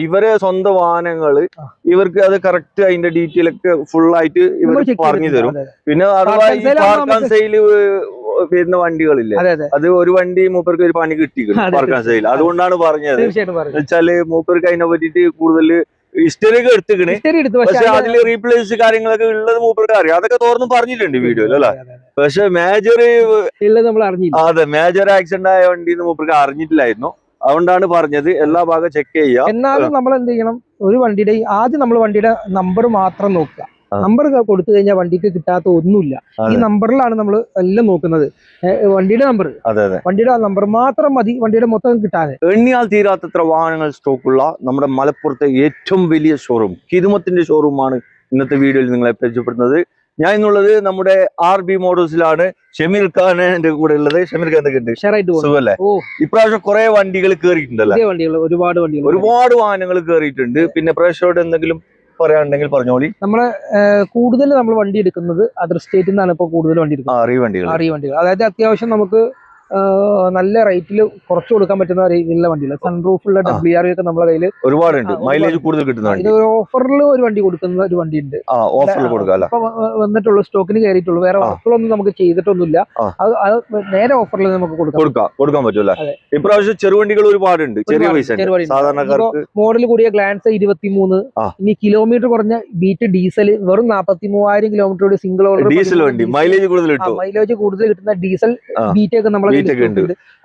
ഇവരെ സ്വന്തം വാഹനങ്ങള് ഇവർക്ക് അത് കറക്റ്റ് അതിന്റെ ഡീറ്റെയിൽ ഒക്കെ ഫുൾ ആയിട്ട് ഇവർ പറഞ്ഞു തരും. പിന്നെ അഥവാ ഈ പാർക്ക് ആൻഡ് സെയിൽ വരുന്ന വണ്ടികളില്ലേ, അത് ഒരു വണ്ടി മൂപ്പർക്ക് ഒരു പണി കിട്ടിയിരിക്കും പാർക്ക് ആൻഡ് സെയിൽ. അതുകൊണ്ടാണ് പറഞ്ഞത്. വെച്ചാല് മൂപ്പർക്ക് അതിനെ പറ്റിട്ട് കൂടുതൽ ഹിസ്റ്ററി ഒക്കെ എടുത്തിക്കണ്. പക്ഷെ അതിൽ റീപ്ലേസ് കാര്യങ്ങളൊക്കെ ഉള്ളത് മൂപ്പർക്ക് അറിയാം. അതൊക്കെ തോർന്നും പറഞ്ഞിട്ടുണ്ട് വീഡിയോയിൽ അല്ലെ. പക്ഷെ മേജർ അതെ മേജർ ആക്സിഡന്റ് ആയ വണ്ടി മൂപ്പർക്ക് അറിഞ്ഞിട്ടില്ലായിരുന്നു. അതുകൊണ്ടാണ് പറഞ്ഞത് എല്ലാ ഭാഗം ചെക്ക് ചെയ്യാം. എന്നാലും നമ്മൾ എന്ത് ചെയ്യണം, ഒരു വണ്ടിയുടെ ആദ്യം നമ്മൾ വണ്ടിയുടെ നമ്പർ മാത്രം നോക്കുക. നമ്പർ കൊടുത്തു കഴിഞ്ഞാൽ വണ്ടിക്ക് കിട്ടാത്ത ഒന്നുമില്ല. ഈ നമ്പറിലാണ് നമ്മൾ എല്ലാം നോക്കുന്നത്. വണ്ടിയുടെ നമ്പർ, വണ്ടിയുടെ നമ്പർ മാത്രം മതി വണ്ടിയുടെ മൊത്തം കിട്ടാൻ. എണ്ണിയാൽ തീരാത്തത്ര വാഹനങ്ങൾ സ്റ്റോക്കുള്ള നമ്മുടെ മലപ്പുറത്തെ ഏറ്റവും വലിയ ഷോറൂം കിതുമത്തിന്റെ ഷോറൂമാണ് ഇന്നത്തെ വീഡിയോയിൽ നിങ്ങളെ പരിചയപ്പെടുന്നത്. ഞാൻ ഇന്നുള്ളത് നമ്മുടെ RB മോട്ടോഴ്സിലാണ്. ഷമീർ ഖാൻ എന്റെ കൂടെ ഉള്ളത്. ഷമീർ ഖാൻ എന്തൊക്കെയുണ്ട്? സുഖല്ലേ? ഇപ്രാവശ്യം കുറെ വണ്ടികൾ കേറിയിട്ടുണ്ടല്ലേ? ഒരുപാട് വാഹനങ്ങൾ കേറിയിട്ടുണ്ട്. പിന്നെ പ്രേക്ഷകരോട് എന്തെങ്കിലും പറയാനുണ്ടെങ്കിൽ പറഞ്ഞോളി. നമ്മളെ കൂടുതൽ നമ്മൾ വണ്ടി എടുക്കുന്നത് അതർ സ്റ്റേറ്റിൽ നിന്നാണ് ഇപ്പോൾ കൂടുതൽ വണ്ടി എടുക്കുന്നത്. വണ്ടികൾ അതായത് അത്യാവശ്യം നമുക്ക് നല്ല റേറ്റിൽ കുറച്ച് കൊടുക്കാൻ പറ്റുന്ന രീതിയിലുള്ള വണ്ടികൾ. സൺറൂഫുള്ള WRV ഒക്കെ നമ്മുടെ കയ്യിൽ ഒരുപാടുണ്ട്. മൈലേജ് കൂടുതൽ കിട്ടുന്ന ഓഫറിൽ ഒരു വണ്ടി കൊടുക്കുന്ന ഒരു വണ്ടി ഉണ്ട്. ഇപ്പൊ വന്നിട്ടുള്ളൂ, സ്റ്റോക്കിന് കയറിയിട്ടുള്ളൂ. വേറെ വർക്കുകളൊന്നും നമുക്ക് ചെയ്തിട്ടൊന്നുമില്ല. അത് നേരെ ഓഫറിൽ നമുക്ക് കൊടുക്കാൻ പറ്റൂല. ഇപ്രാവശ്യം ചെറുവണ്ടികൾ ഒരുപാടുണ്ട്. ചെറിയ പൈസ സാധാരണക്കാർക്ക് മോഡൽ കൂടിയ ഗ്ലാൻസ് 23. ഇനി കിലോമീറ്റർ കുറഞ്ഞ ബീറ്റ് ഡീസൽ വെറും 43,000 കിലോമീറ്റർ സിംഗിൾ ഓണർ ഡീസൽ വണ്ടി. മൈലേജ് കൂടുതൽ കിട്ടുന്ന ഡീസൽ ബീറ്റ് ഒക്കെ നമ്മൾ.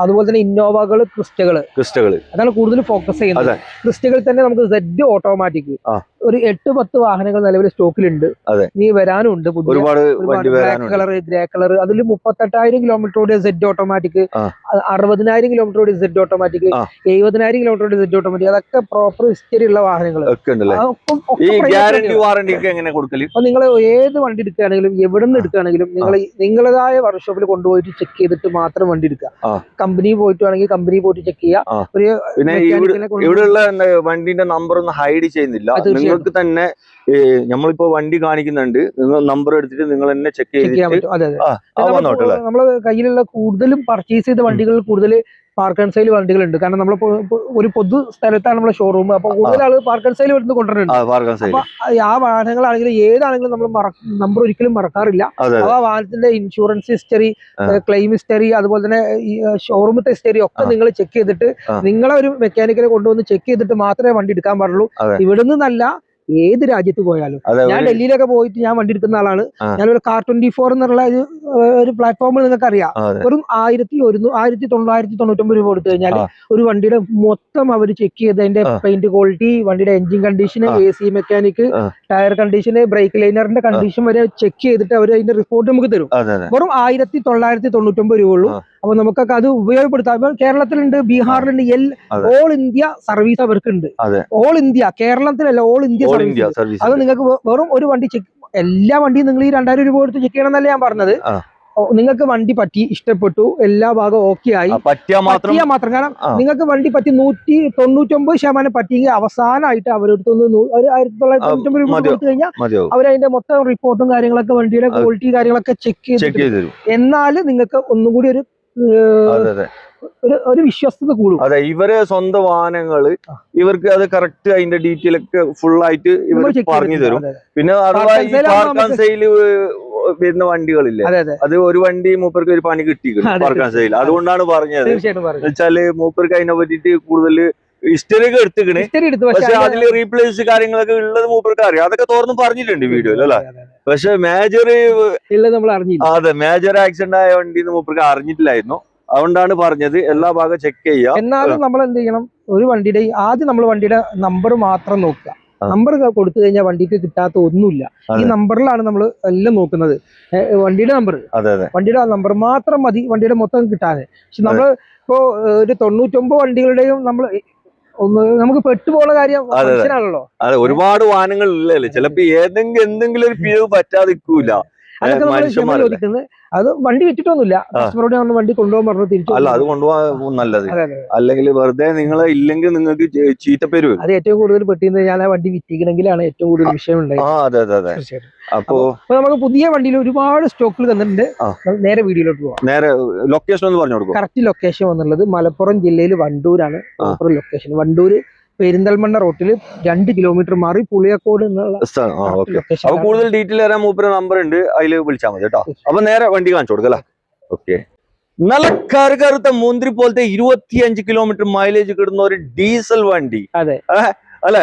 അതുപോലെ തന്നെ ഇന്നോവകൾ, ക്രിസ്റ്റകൾ അതാണ് കൂടുതൽ ഫോക്കസ് ചെയ്യുന്നത്. ക്രിസ്റ്റകൾ തന്നെ നമുക്ക് Z ഓട്ടോമാറ്റിക് ഒരു 8-10 വാഹനങ്ങൾ നിലവിൽ സ്റ്റോക്കിലുണ്ട്. ഇനി വരാനുണ്ട് ബ്ലാക്ക് കളർ, ഗ്രേ കളർ. അതിൽ 38,000 കിലോമീറ്ററോടെ Z automatic, 60,000 കിലോമീറ്ററോടെ Z automatic, 70,000 കിലോമീറ്ററോടെ Z automatic. അതൊക്കെ പ്രോപ്പർ ഹിസ്റ്ററി ഉള്ള വാഹനങ്ങൾ. നിങ്ങൾ ഏത് വണ്ടി എടുക്കുകയാണെങ്കിലും എവിടെ നിന്ന് എടുക്കുകയാണെങ്കിലും നിങ്ങൾ നിങ്ങളതായ വർക്ക്ഷോപ്പിൽ കൊണ്ടുപോയിട്ട് ചെക്ക് ചെയ്തിട്ട് മാത്രം വണ്ടി എടുക്കുക. കമ്പനി പോയിട്ടാണെങ്കിൽ കമ്പനി പോയിട്ട് ചെക്ക് ചെയ്യുക. പിന്നെ ഇവിടെയുള്ള വണ്ടിന്റെ നമ്പർ ഒന്നും ഹൈഡ് ചെയ്യുന്നില്ല. നിങ്ങൾക്ക് തന്നെ നമ്മളിപ്പോ വണ്ടി കാണിക്കുന്നുണ്ട്, നിങ്ങൾ നമ്പർ എടുത്തിട്ട് നിങ്ങൾ തന്നെ ചെക്ക് ചെയ്യാൻ പറ്റും. നമ്മള് കയ്യിലുള്ള കൂടുതലും പർച്ചേസ് ചെയ്ത വണ്ടികളിൽ കൂടുതൽ പാർക്ക് ആൻഡ് സെയിൽ വണ്ടികളുണ്ട്. കാരണം നമ്മളിപ്പോ ഒരു പൊതു സ്ഥലത്താണ് നമ്മളെ ഷോറൂം. അപ്പൊ കൂടുതൽ ആള് പാർക്ക് ആൻഡ് സെയിൽ വരുന്നത് കൊണ്ടുവരുന്നുണ്ട്. അപ്പൊ ആ വാഹനങ്ങളാണെങ്കിലും ഏതാണെങ്കിലും നമ്മൾ നമ്പർ ഒരിക്കലും മറക്കാറില്ല. ആ വാഹനത്തിന്റെ ഇൻഷുറൻസ് ഹിസ്റ്ററി, ക്ലെയിം ഹിസ്റ്ററി, അതുപോലെ തന്നെ ഷോറൂമത്തെ ഹിസ്റ്ററി ഒക്കെ നിങ്ങൾ ചെക്ക് ചെയ്തിട്ട് നിങ്ങളെ ഒരു മെക്കാനിക്കലെ കൊണ്ടുവന്ന് ചെക്ക് ചെയ്തിട്ട് മാത്രമേ വണ്ടി എടുക്കാൻ പാടുള്ളൂ. ഇവിടെ നിന്നല്ല, ഏത് രാജ്യത്ത് പോയാലും. ഞാൻ ഡൽഹിയിലൊക്കെ പോയിട്ട് ഞാൻ വണ്ടി എടുക്കുന്ന ആളാണ്. ഞാനൊരു കാർ 24 എന്നുള്ള ഒരു പ്ലാറ്റ്ഫോമിൽ നിങ്ങൾക്ക് അറിയാം. വെറും 1,999 രൂപ കൊടുത്തു കഴിഞ്ഞാൽ ഒരു വണ്ടിയുടെ മൊത്തം അവർ ചെക്ക് ചെയ്ത് അതിന്റെ പെയിന്റ് ക്വാളിറ്റി, വണ്ടിയുടെ engine condition, AC mechanic, tyre condition, brake ലൈനറിന്റെ കണ്ടീഷൻ വരെ ചെക്ക് ചെയ്തിട്ട് അവർ അതിന്റെ റിപ്പോർട്ട് നമുക്ക് തരും. വെറും 1,999 രൂപ ഉള്ളൂ. അപ്പൊ നമുക്കൊക്കെ അത് ഉപയോഗപ്പെടുത്താം. കേരളത്തിലുണ്ട്, ബീഹാറിലുണ്ട്, ഓൾ ഇന്ത്യ സർവീസ് അവർക്കുണ്ട്. ഓൾ ഇന്ത്യ, കേരളത്തിലല്ല, ഓൾ ഇന്ത്യ സർവീസ്. അത് നിങ്ങൾക്ക് വെറും ഒരു വണ്ടി ചെക്ക്, എല്ലാ വണ്ടിയും നിങ്ങൾ ഈ 2,000 രൂപ കൊടുത്ത് ചെക്ക് ചെയ്യണം എന്നല്ല ഞാൻ പറഞ്ഞത്. നിങ്ങൾക്ക് വണ്ടി പറ്റി, ഇഷ്ടപ്പെട്ടു, എല്ലാ ഭാഗവും ഓക്കെ ആയി, പറ്റിയാ മാത്രം. കാരണം നിങ്ങൾക്ക് വണ്ടി പറ്റി 199% പറ്റിയെങ്കിൽ അവസാനമായിട്ട് അവരെടുത്തൊന്ന് 1,999 രൂപ കൊടുത്തു കഴിഞ്ഞാൽ അവരതിന്റെ മൊത്തം റിപ്പോർട്ടും കാര്യങ്ങളൊക്കെ, വണ്ടിയുടെ ക്വാളിറ്റി കാര്യങ്ങളൊക്കെ ചെക്ക് ചെയ്ത് എന്നാൽ നിങ്ങൾക്ക് ഒന്നും കൂടി ഒരു വിശ്വസ്തത കൂടും. അതെ, ഇവരെ സ്വന്തം വാഹനങ്ങള് ഇവർക്ക് അത് കറക്റ്റ് അതിന്റെ ഡീറ്റെയിൽ ഒക്കെ ഫുൾ ആയിട്ട് ഇവർ പറഞ്ഞു തരും. പിന്നെ അഥവാ ഈ പാർക്ക് ആൻഡ് സെയിൽ വരുന്ന വണ്ടികളില്ലേ, അത് ഒരു വണ്ടി മൂപ്പർക്ക് ഒരു പണി കിട്ടിയിരിക്കും പാർക്ക് ആൻഡ് സെയിൽ. അതുകൊണ്ടാണ് പറഞ്ഞത്. വെച്ചാല് മൂപ്പർക്ക് അതിനെ പറ്റിട്ട് കൂടുതൽ ഹിസ്റ്ററി ഒക്കെ എടുത്തിക്കണ്. പക്ഷെ അതില് റീപ്ലേസ് കാര്യങ്ങളൊക്കെ ഉള്ളത് മൂപ്പർക്ക് അറിയാം. അതൊക്കെ തോർന്നും പറഞ്ഞിട്ടുണ്ട് വീഡിയോയിൽ അല്ലെ. പക്ഷെ മേജർ ആക്സിഡന്റ് ആയ വണ്ടി മൂപ്പർക്ക് അറിഞ്ഞിട്ടില്ലായിരുന്നു. അതുകൊണ്ടാണ് പറഞ്ഞത് എല്ലാ ഭാഗം ചെക്ക് ചെയ്യാം. എന്നാലും നമ്മൾ എന്ത് ചെയ്യണം, ഒരു വണ്ടിയുടെ ആദ്യം നമ്മൾ വണ്ടിയുടെ നമ്പർ മാത്രം നോക്കുക. നമ്പർ കൊടുത്തു കഴിഞ്ഞാൽ വണ്ടിക്ക് കിട്ടാത്ത ഒന്നുമില്ല. ഈ നമ്പറിലാണ് നമ്മൾ എല്ലാം നോക്കുന്നത്. വണ്ടിയുടെ നമ്പർ മാത്രം മതി വണ്ടിയുടെ മൊത്തം കിട്ടാൻ. പക്ഷെ നമ്മൾ ഇപ്പോ ഒരു 99 വണ്ടികളുടെയും നമുക്ക് പെട്ടുപോകുന്ന കാര്യം മനസ്സിലാണല്ലോ. അതെ, ഒരുപാട് വാഹനങ്ങൾ ഇല്ലല്ലേ, ചിലപ്പോ എന്തെങ്കിലും ഒരു പിഴവ് പറ്റാതിരിക്കൂല. അതൊക്കെ നമ്മൾ ചോദിക്കുന്നത്. അത് വണ്ടി വെച്ചിട്ടൊന്നുമില്ല, കസ്റ്റമറോട് വണ്ടി കൊണ്ടുപോകാൻ പറഞ്ഞു തിരിച്ചു. അല്ല, അത് കൊണ്ടുപോകാൻ നല്ലത്. അല്ലെങ്കിൽ വെറുതെ നിങ്ങളെ ഇല്ലെങ്കിൽ നിങ്ങൾക്ക് ചീത്തപ്പേര് വരും. അത് ഏറ്റവും കൂടുതൽ പെട്ടിന്ന് ഞാൻ ആ വണ്ടി വിറ്റിക്കണമെങ്കിലാണ് ഏറ്റവും കൂടുതൽ വിഷയം ഉണ്ടായത്. അപ്പൊ നമുക്ക് പുതിയ വണ്ടിയിൽ ഒരുപാട് സ്റ്റോക്കുകൾ തന്നിട്ടുണ്ട്. നേരെ വീഡിയോയിലോട്ട് പോവാം. നേരെ ലൊക്കേഷൻ ഒന്ന് പറഞ്ഞു കൊടുക്കും. കറക്റ്റ് ലൊക്കേഷൻ വന്നുള്ളത് മലപ്പുറം ജില്ലയിൽ വണ്ടൂരാണ്. ലൊക്കേഷൻ വണ്ടൂര് പെരിന്തൽമണ്ണ റോട്ടിൽ 2 കിലോമീറ്റർ മാറി പുളിയക്കോട് എന്നുള്ള അപ്പൊ കൂടുതൽ ഡീറ്റെയിൽ തരാൻ മൂപ്പര് നമ്പർ ഉണ്ട്, അതിൽ വിളിച്ചാൽ മതി കേട്ടോ. അപ്പൊ നേരെ വണ്ടി കാണിച്ചു കൊടുക്കല്ലേ. ഓക്കെ, നല്ല കറുകറുത്ത മുന്തിരി പോലത്തെ 25 കിലോമീറ്റർ മൈലേജ് കിട്ടുന്ന ഒരു ഡീസൽ വണ്ടി. അതെ അല്ലെ,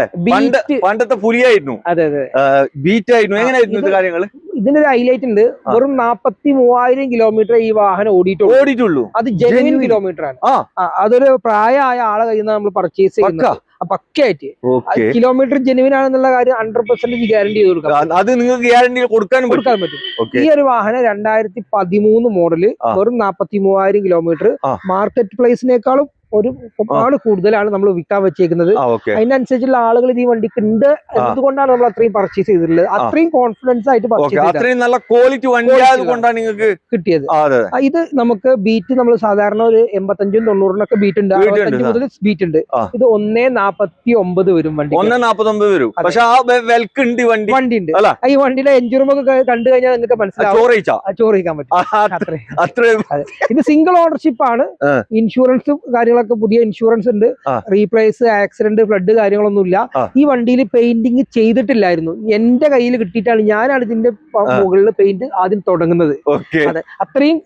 പണ്ടത്തെ പുലിയായിരുന്നു. അതെ അതെ, ബീറ്റ് ആയിരുന്നു. എങ്ങനെയായിരുന്നു ഇത് കാര്യങ്ങള്? ഇതിനൊരു ഹൈലൈറ്റ് ഉണ്ട്. വെറും 43,000 കിലോമീറ്റർ ഈ വാഹനം ഓടിയിട്ടുള്ളൂ. അത് ജെനുവിൻ കിലോമീറ്റർ ആണ്. അതൊരു പ്രായമായ ആളെ കയ്യിൽ നിന്ന് നമ്മൾ പർച്ചേസ് ചെയ്യുന്നത് പക്കയായിട്ട്. കിലോമീറ്റർ ജെനുവിൻ ആണെന്നുള്ള കാര്യം 100% ഗ്യാരണ്ടി ചെയ്ത് കൊടുക്കാം. അത് നിങ്ങൾക്ക് ഗ്യാരണ്ടി കൊടുക്കാൻ പറ്റും. ഈ ഒരു വാഹനം 2013 മോഡല്, വെറും 43,000 കിലോമീറ്റർ. മാർക്കറ്റ് പ്രൈസിനേക്കാളും ഒരുപാട് കൂടുതലാണ് നമ്മൾ വിൽക്കാൻ വെച്ചേക്കുന്നത്. അതിനനുസരിച്ചുള്ള ആളുകൾ ഈ വണ്ടിക്ക് ഉണ്ട് എന്നതുകൊണ്ടാണ് നമ്മൾ അത്രയും പർച്ചേസ് ചെയ്തിട്ടുള്ളത്. അത്രയും കോൺഫിഡൻസ് ആയിട്ട് പർച്ചേസ് നല്ല ക്വാളിറ്റി വണ്ടിയായതുകൊണ്ടാണ് നിങ്ങൾക്ക് കിട്ടിയത്. ഇത് നമുക്ക് ബീറ്റ് നമ്മൾ സാധാരണ ഒരു 85-90 ബീറ്റ് ഉണ്ട്, 65 മുതൽ ബീറ്റ് ഉണ്ട്. ഇത് 149 വരും വണ്ടി. 149 വരും. പക്ഷെ ആ വെൽക്ക് ഉണ്ട് വണ്ടി ഉണ്ട്. ഈ വണ്ടിയുടെ എഞ്ചിൻ റൂം ഒക്കെ കണ്ടു കഴിഞ്ഞാൽ നിങ്ങൾക്ക് മനസ്സിലാവും, ചോറിക്കാൻ പറ്റും. ഇത് സിംഗിൾ ഓണർഷിപ്പ് ആണ്. ഇൻഷുറൻസും കാര്യങ്ങളൊക്കെ പുതിയ ഇൻഷുറൻസ് ഉണ്ട്. റീപ്ലേസ്, ആക്സിഡന്റ്, ഫ്ലഡ് കാര്യങ്ങളൊന്നുമില്ല. ഈ വണ്ടിയിൽ പെയിന്റിങ് ചെയ്തിട്ടില്ലായിരുന്നു. എന്റെ കയ്യിൽ കിട്ടിയിട്ടാണ് ഞാനാണ് ഇതിന്റെ മുകളിൽ പെയിന്റ് ആദ്യം തുടങ്ങുന്നത്. അതെ, അത്രയും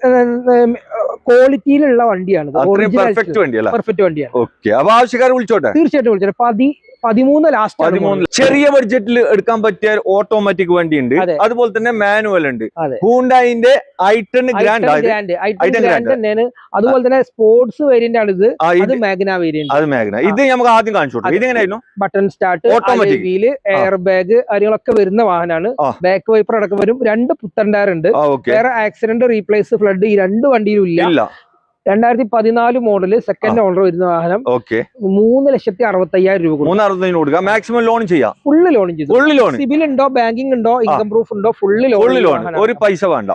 ക്വാളിറ്റിയിലുള്ള വണ്ടിയാണ്. പെർഫെക്റ്റ് വണ്ടിയാണ്. തീർച്ചയായിട്ടും വിളിച്ചോട്ടെ. 13 ലാസ്റ്റ്. ചെറിയ ബഡ്ജറ്റിൽ എടുക്കാൻ പറ്റിയ ഓട്ടോമാറ്റിക് വണ്ടി ഉണ്ട്, അതുപോലെ തന്നെ മാനുവൽ ഉണ്ട്. ഹ്യുണ്ടായിന്റെ i10 ഗ്രാൻഡ് തന്നെയാണ്. അതുപോലെ തന്നെ സ്പോർട്സ് വേരിയന്റ് ആണ് ഇത്. അത് മാഗ്ന വേരിയന്റ്. ഇത് നമുക്ക് ആദ്യം കാണിച്ചു കൊടുക്കാം. ഇതെങ്ങനെയായിരുന്നു? Button start, automatic wheel, air bag കാര്യങ്ങളൊക്കെ വരുന്ന വാഹനമാണ്. ബാക്ക് വൈപ്പർ അടക്കം വരും. 2 പുത്തൻ ടയർ ഉണ്ട്. വേറെ ആക്സിഡന്റ്, റീപ്ലേസ്, ഫ്ലഡ് ഈ 2 വണ്ടിയിലും ഇല്ല. 2014 മോഡല്, സെക്കൻഡ് ഓണർ വരുന്ന വാഹനം. 3,65,000 രൂപ കൊടുക്കാം. മാക്സിമം ലോൺ ചെയ്യാം. ഫുള്ള് ലോൺ ചെയ്തു. സിബിൽ ഉണ്ടോ, ബാങ്കിങ് ഉണ്ടോ, ഇൻകം പ്രൂഫ് ഉണ്ടോ, ഫുള്ള് ലോൺ. ഒരു പൈസ വേണ്ട.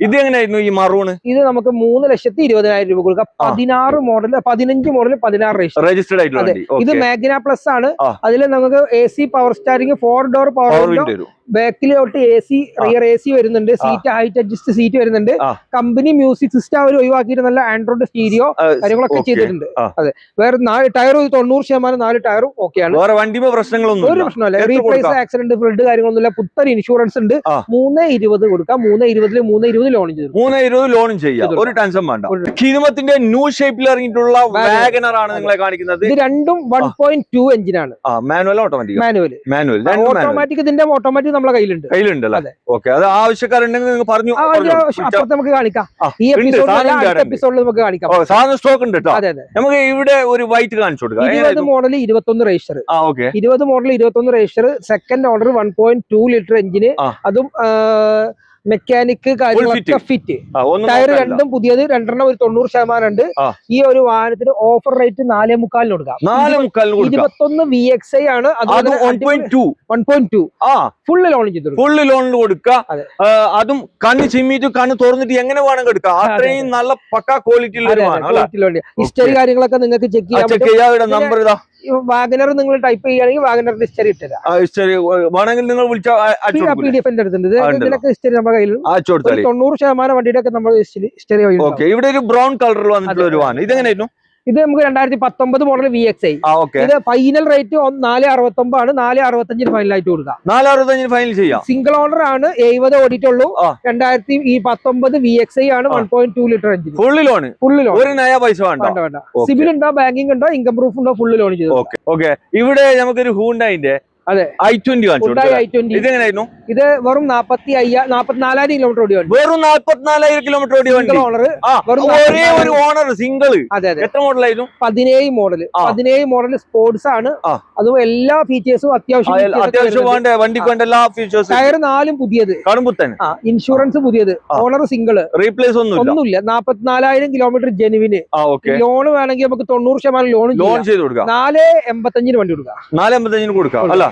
ഇത് എങ്ങനെയായിരുന്നു ഈ മറൂണ്? ഇത് നമുക്ക് 3,20,000 രൂപ കൊടുക്കാം. 15 മോഡൽ 16 രജിസ്റ്റേർഡ് ആയിട്ടുള്ള. ഇത് മാഗ്ന പ്ലസ് ആണ്. അതിൽ നമുക്ക് AC power സ്റ്റാരിംഗ്, 4 door power window, ബാക്കിലോട്ട് AC, റിയർ AC വരുന്നുണ്ട്. സീറ്റ് ഹൈറ്റ് അഡ്ജസ്റ്റ് സീറ്റ് വരുന്നുണ്ട്. കമ്പനി മ്യൂസിക് സിസ്റ്റം അവർ ഒഴിവാക്കിയിട്ട് നല്ല ആൻഡ്രോയിഡ് സ്റ്റീരിയോ കാര്യങ്ങളൊക്കെ ചെയ്തിട്ടുണ്ട്. അതെ, വേറെ 4 ടയർ 90% 4 ടയറും ഓക്കെയാണ്. ഒരു പ്രശ്നമല്ല. റീപ്ലേസ്, ആക്സിഡന്റ്, ഫ്ലഡ് കാര്യങ്ങളൊന്നുമില്ല. പുത്തൻ ഇൻഷുറൻസ് ഉണ്ട്. 3,20 കൊടുക്കാം. 3,20 3,20 ലോൺ ചെയ്തു. 3,20 ലോൺ ചെയ്യാം. ഒരു ടെൻഷൻ വേണ്ട. കിരുമത്തിന്റെ ന്യൂ ഷേപ്പിൽ ഇറങ്ങിയിട്ടുള്ള വാഗനർ ആണ് നിങ്ങളെ കാണിക്കുന്നത്. ഇത് രണ്ടും 1.2 എഞ്ചിനാണ്. Manual, automatic? മാനുവൽ. ഓട്ടോമാറ്റിക് ഇതിന്റെ ഓട്ടോമാറ്റിക് നമ്മളെ കയ്യിലുണ്ടല്ലേ? ഓക്കെ, അത് ആവശ്യക്കാരുണ്ടെങ്കിൽ നിങ്ങൾ പറഞ്ഞു. അപ്പുറത്ത് നമുക്ക് കാണിക്കാം. ഈ എപ്പിസോഡിൽ നമുക്ക് കാണിക്കാം. സാധനം സ്റ്റോക്ക് ഉണ്ട് കേട്ടോ. നമുക്ക് ഇവിടെ ഒരു വൈറ്റ് കാണിച്ചു കൊടുക്കാം. 20 model 21 register. 20 model 21 register. Second order 1.2 litre engine. അതും മെക്കാനിക് കാര്യങ്ങളൊക്കെ ഫിറ്റ്. ടയർ രണ്ടും പുതിയത്, 2 ഒരു 90% ഉണ്ട്. ഈ ഒരു വാഹനത്തിന് ഓഫർ റേറ്റ് 4.25 കൊടുക്കാം. 21 VXI ആണ്. 1.2 ഫുള്ള് ലോൺ ചെയ്തു. ഫുള്ള് ലോണിൽ കൊടുക്കുക. അതും കണ്ണ് ചിമ്മിട്ട് കണ്ണ് തുറന്നിട്ട് എങ്ങനെ വേണമെങ്കിൽ എടുക്കാം. അത്രയും നല്ല പക്ക ക്വാളിറ്റിയിലുള്ള ഹിസ്റ്ററി കാര്യങ്ങളൊക്കെ നിങ്ങൾക്ക് ചെക്ക് ചെയ്യാം. നമ്പർ ഇതാ. വാഗനർ നിങ്ങൾ ടൈപ്പ് ചെയ്യുകയാണെങ്കിൽ വാഗനറിന്റെ ഹിസ്റ്ററി ഇട്ടുതരാം. വേണമെങ്കിൽ നിങ്ങൾ വിളിച്ചാൽ PDF എടുത്തിട്ടുണ്ട്. ഇതിലൊക്കെ ഹിസ്റ്ററി നമ്മുടെ കയ്യിൽ 90% വണ്ടിയുടെ ഒക്കെ നമ്മൾ ഹിസ്റ്ററി. ഇവിടെ ഒരു ബ്രൗൺ കളറിൽ വന്നിട്ടുള്ള ഒരു വാഹനം. ഇതെങ്ങനെയായിരുന്നു? ഇത് നമുക്ക് 2019 മോഡൽ VXI. ഇത് ഫൈനൽ റേറ്റ് 4.69 ആണ്. 4.65 ഫൈനലായിട്ട് കൊടുക്കാം. 4.65 ഫൈനൽ ചെയ്യാം. സിംഗിൾ ഓണർ ആണ്. 70 ഓടിയിട്ടുള്ളൂ. 2019 VXI ആണ്. 1.2 ലിറ്റർ എഞ്ചിൻ. Full loan. ഒരു നയ പൈസ വേണ്ട. സിബിൽ ഉണ്ടോ, ബാങ്കിങ് ഉണ്ടോ, ഇൻകം പ്രൂഫ് ഉണ്ടോ, ഫുള്ള് ലോൺ ചെയ്തു. ഇവിടെ നമുക്കൊരു ഹ്യുണ്ടായിന്റെ അതെ i20 കാണിച്ചു. ഇതെങ്ങനെയായിരുന്നു? ഇത് വെറും 44,000 കിലോമീറ്റർ ഓടിയ വണ്ടി. വെറും 44,000 കിലോമീറ്റർ ഓടിയ വണ്ടി. ഓണർ, ഒരേ ഒരു ഓണർ, സിംഗിൾ. അതെ. എത്ര മോഡലായിരുന്നു? 17 മോഡൽ സ്പോർട്സ് ആണ്. അതും എല്ലാ ഫീച്ചേഴ്സും അത്യാവശ്യം വണ്ടിക്ക് വേണ്ട എല്ലാ ഫീച്ചേഴ്സും. ടയർ 4 പുതിയത്, കടുംപുത്തൻ. ഇൻഷുറൻസ് പുതിയത്, ഓണർ സിംഗിൾ, റീപ്ലേസ് ഒന്നുമില്ല. 44,000 കിലോമീറ്റർ ജെനുവിന്. ലോൺ വേണമെങ്കിൽ നമുക്ക് 90% ലോൺ ചെയ്ത് കൊടുക്കാം. 4.85 വണ്ടി കൊടുക്കാം. 4.85 കൊടുക്കാം. അല്ല,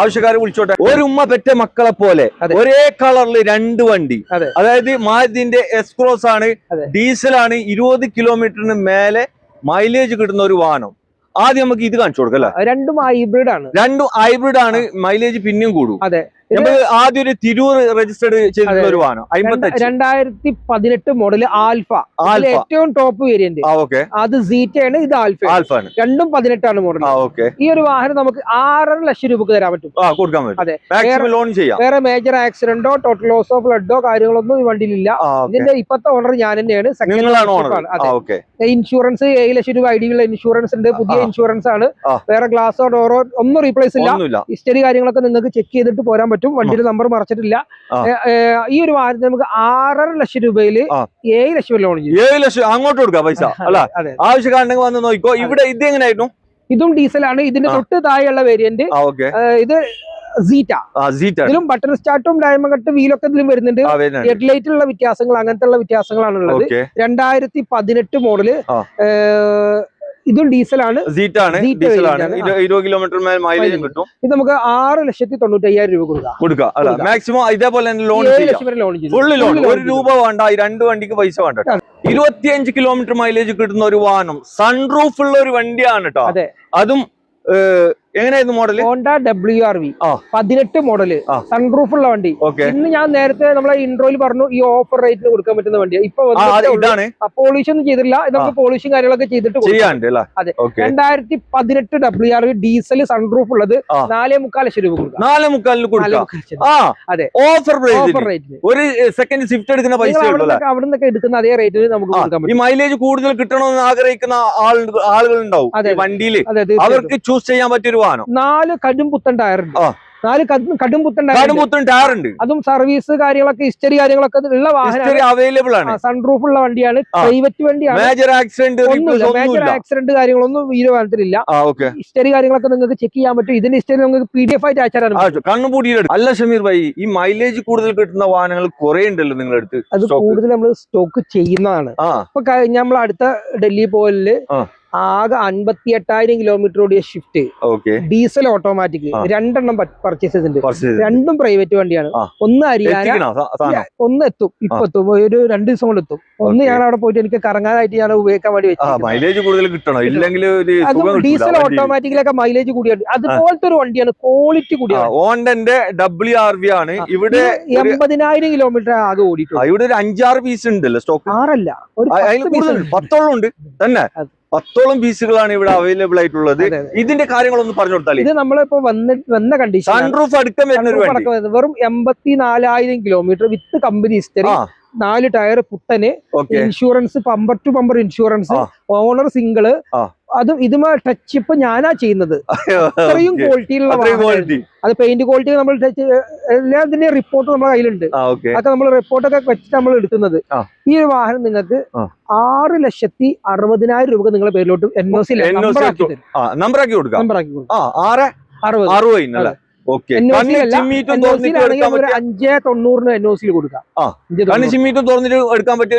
ആവശ്യക്കാരെ വിളിച്ചോട്ടെ. ഒരു ഉമ്മ പെറ്റ മക്കളെ പോലെ ഒരേ കളറിൽ 2 വണ്ടി. അതായത് മാരുതിന്റെ എസ്ക്രോസ് ആണ്, ഡീസൽ ആണ്. 20 കിലോമീറ്ററിന് മേലെ മൈലേജ് കിട്ടുന്ന ഒരു വാഹനം. ആദ്യം നമുക്ക് ഇത് കാണിച്ചു കൊടുക്കാം. രണ്ടും ഹൈബ്രിഡ് ആണ്. മൈലേജ് പിന്നെയും കൂടും. അതെ, ആദ്യം ഒരു തിരൂർ രജിസ്റ്റർഡ് ചെയ്തിട്ടുള്ള ഒരു വാഹനം 2018 മോഡൽ ആൽഫ ഏറ്റവും ടോപ്പ് വേരിയന്റ്. അത് സീറ്റയാണ്, ഇത് ആൽഫ ആണ്. രണ്ടും 18 മോഡൽ. ഈ ഒരു വാഹനം നമുക്ക് 6.5 ലക്ഷം രൂപക്ക് തരാൻ പറ്റും. അതെ, വേറെ മേജർ ആക്സിഡന്റോ ടോട്ടൽ ലോസ് ഓഫ് ബ്ലഡോ കാര്യങ്ങളൊന്നും ഈ വണ്ടിയിലില്ല. ഇതിന്റെ ഇപ്പത്തെ ഓണർ ഞാൻ തന്നെയാണ്. ഇൻഷുറൻസ് 7 ലക്ഷം രൂപ ഐഡിയുള്ള ഇൻഷുറൻസ് ഉണ്ട്. പുതിയ ഇൻഷുറൻസ് ആണ്. വേറെ ഗ്ലാസോ ഡോറോ ഒന്നും റീപ്ലേസ് ഇല്ല. ഹിസ്റ്ററി കാര്യങ്ങളൊക്കെ നിങ്ങൾക്ക് ചെക്ക് ചെയ്തിട്ട് പോരാൻ പറ്റും. വണ്ടിയുടെ നമ്പർ മറച്ചിട്ടില്ല. ഈ ഒരു വാഹനത്തിന് നമുക്ക് 6.5 ലക്ഷം രൂപയിൽ 7 ലക്ഷം ലോൺ ചെയ്യും. 7 ലക്ഷം അങ്ങോട്ട് കൊടുക്കാം പൈസ. ആവശ്യക്കാരുണ്ടെങ്കിൽ വന്ന് നോക്കിക്കോ. ഇവിടെ ഇത് എങ്ങനെയായിരുന്നു? ഇതും ഡീസലാണ്. ഇതിന്റെ തൊട്ട് താഴെയുള്ള വേരിയന്റ് ഇത് സീറ്റ. ഇതിലും ബട്ടൺ സ്റ്റാർട്ടും ഡയമണ്ട് കട്ട് വീലൊക്കെ ഇതിലും വരുന്നുണ്ട്. ഹെഡ്ലൈറ്റിലുള്ള വ്യത്യാസങ്ങൾ അങ്ങനത്തെ വ്യത്യാസങ്ങളാണ് ഉള്ളത്. 2018 മോഡല്. ഇതും ഡീസലാണ്. 20 കിലോമീറ്റർ മൈലേജ് കിട്ടും. ഇത് നമുക്ക് 6,95,000 രൂപ കൊടുക്കാം. മാക്സിമം ഇതേപോലെ ലോൺ ഫുള്ള് ലോൺ. 1 രൂപ വേണ്ട. ഈ 2 വണ്ടിക്ക് പൈസ വേണ്ട. 25 കിലോമീറ്റർ മൈലേജ് കിട്ടുന്ന ഒരു വാഹനം, സൺറൂഫ് ഉള്ള ഒരു വണ്ടിയാണ് കേട്ടോ. അതും എങ്ങനെയായിരുന്നു model? Honda WRV 18 model, sunroof ഉള്ള വണ്ടി. ഇന്ന് ഞാൻ നേരത്തെ നമ്മളെ ഇൻട്രോയിൽ പറഞ്ഞു ഈ ഓഫർ റേറ്റിന് കൊടുക്കാൻ പറ്റുന്ന വണ്ടിയാണ്. ഇപ്പൊ പോളിഷ് ഒന്നും ചെയ്തിട്ടില്ല. നമുക്ക് പോളിഷും കാര്യങ്ങളൊക്കെ ചെയ്തിട്ട് അതെ. 2018 WRV ഡീസൽ സൺറൂഫ് ഉള്ളത് 4.25 ലക്ഷം രൂപ കൊടുക്കാം. 4.25 അതെ, ഓഫർ റേറ്റിന്. ഒരു സെക്കൻഡ് സ്വിഫ്റ്റ് എടുക്കുന്ന പൈസ അവിടെ നിന്നൊക്കെ എടുക്കുന്ന അതേ റേറ്റിന് നമുക്ക് കൊടുക്കാൻ പറ്റും. ഈ മൈലേജ് കൂടുതൽ കിട്ടണമെന്ന് ആഗ്രഹിക്കുന്ന ആളുകൾ ഉണ്ടാവും വണ്ടിയിൽ. അവർക്ക് ചൂസ് ചെയ്യാൻ പറ്റിയൊരു 4 കടുംപുത്തൻ ടയറുണ്ട്. 4 കടുംപുത്തൻ ടയർ ഉണ്ട്. അതും സർവീസ് കാര്യങ്ങളൊക്കെ ഹിസ്റ്ററി കാര്യങ്ങളൊക്കെ ഉള്ള വാഹനം അവൈലബിൾ ആണ്. സൺറൂഫ് ഉള്ള വണ്ടിയാണ്. പ്രൈവറ്റ് വണ്ടിയാണ്. മേജർ ആക്സിഡന്റ് കാര്യങ്ങളൊന്നും ഈ വാഹനത്തിലില്ല. ഹിസ്റ്ററി കാര്യങ്ങളൊക്കെ നിങ്ങൾക്ക് ചെക്ക് ചെയ്യാൻ പറ്റും. ഇതിന്റെ ഹിസ്റ്ററി നമുക്ക് PDF ആയിട്ട് അയച്ചാൽ കണ്ണുപൂടിയിട്ട്. അല്ല ഷമീർ ഭായി, ഈ മൈലേജ് കൂടുതൽ കിട്ടുന്ന വാഹനങ്ങൾ കുറെ ഉണ്ടല്ലോ നിങ്ങളുടെ അടുത്ത്? അത് കൂടുതൽ നമ്മൾ സ്റ്റോക്ക് ചെയ്യുന്നതാണ്. ഇപ്പൊ നമ്മൾ അടുത്ത ഡൽഹി പോയില് ആകെ 58,000 കിലോമീറ്റർ ഓടിയ ഷിഫ്റ്റ് ഡീസൽ ഓട്ടോമാറ്റിക് 2 എണ്ണം പർച്ചേസ് ചെയ്തിട്ടുണ്ട്. 2ഉം പ്രൈവറ്റ് വണ്ടിയാണ്. ഒന്ന് ഹരിയാന, ഒന്ന് എത്തും. ഇപ്പൊ എത്തും, ഒരു 2 ദിവസം കൊണ്ട് എത്തും. ഒന്ന് ഞാൻ അവിടെ പോയിട്ട് എനിക്ക് കറങ്ങാനായിട്ട് ഞാൻ ഉപയോഗിക്കാൻ വേണ്ടി വെച്ചു. മൈലേജ് കൂടുതൽ കിട്ടണം, ഇല്ലെങ്കിൽ ഡീസൽ ഓട്ടോമാറ്റിക്കിലൊക്കെ മൈലേജ് കൂടിയാണ്. അതുപോലത്തെ ഒരു വണ്ടിയാണ്, ക്വാളിറ്റി കൂടിയാണ്. ഹോണ്ടന്റെ WRV ആണ്. ഇവിടെ 80,000 കിലോമീറ്റർ ആകെ ഓടിയിട്ടുണ്ട്. ഇവിടെ ഒരു 5-6 പീസ് ഉണ്ടല്ലോ സ്റ്റോക്ക്. 6 ഒരു 10 ഉണ്ട് തന്നെ. 10 പീസുകളാണ് ഇവിടെ അവൈലബിൾ ആയിട്ടുള്ളത്. ഇതിന്റെ കാര്യങ്ങളൊന്ന് പറഞ്ഞു കൊടുത്താൽ. ഇത് നമ്മളിപ്പോ വന്ന കണ്ടീഷൻ സൺറൂഫ് അടുക്കം വെറും 84,000 kilometre with company history, 4 tyre പുത്തന്, insurance bumper to bumper insurance, owner single. അതും ഇതുമാ ടച്ച് ഇപ്പൊ ഞാനാ ചെയ്യുന്നത്. അത്രയും ക്വാളിറ്റിയുള്ള അത് പെയിന്റ് ക്വാളിറ്റി നമ്മൾ എല്ലാത്തിന്റെ റിപ്പോർട്ട് നമ്മുടെ കയ്യിലുണ്ട്. അതൊക്കെ നമ്മൾ റിപ്പോർട്ടൊക്കെ വെച്ചിട്ട് നമ്മൾ എടുക്കുന്നത്. ഈ ഒരു വാഹനം നിങ്ങൾക്ക് 6,60,000 രൂപ നിങ്ങളുടെ പേരിലോട്ട് NOC നമ്പർ ആക്കി കൊടുക്കാം. 5,90 NOC കൊടുക്കാം. എടുക്കാൻ പറ്റിയ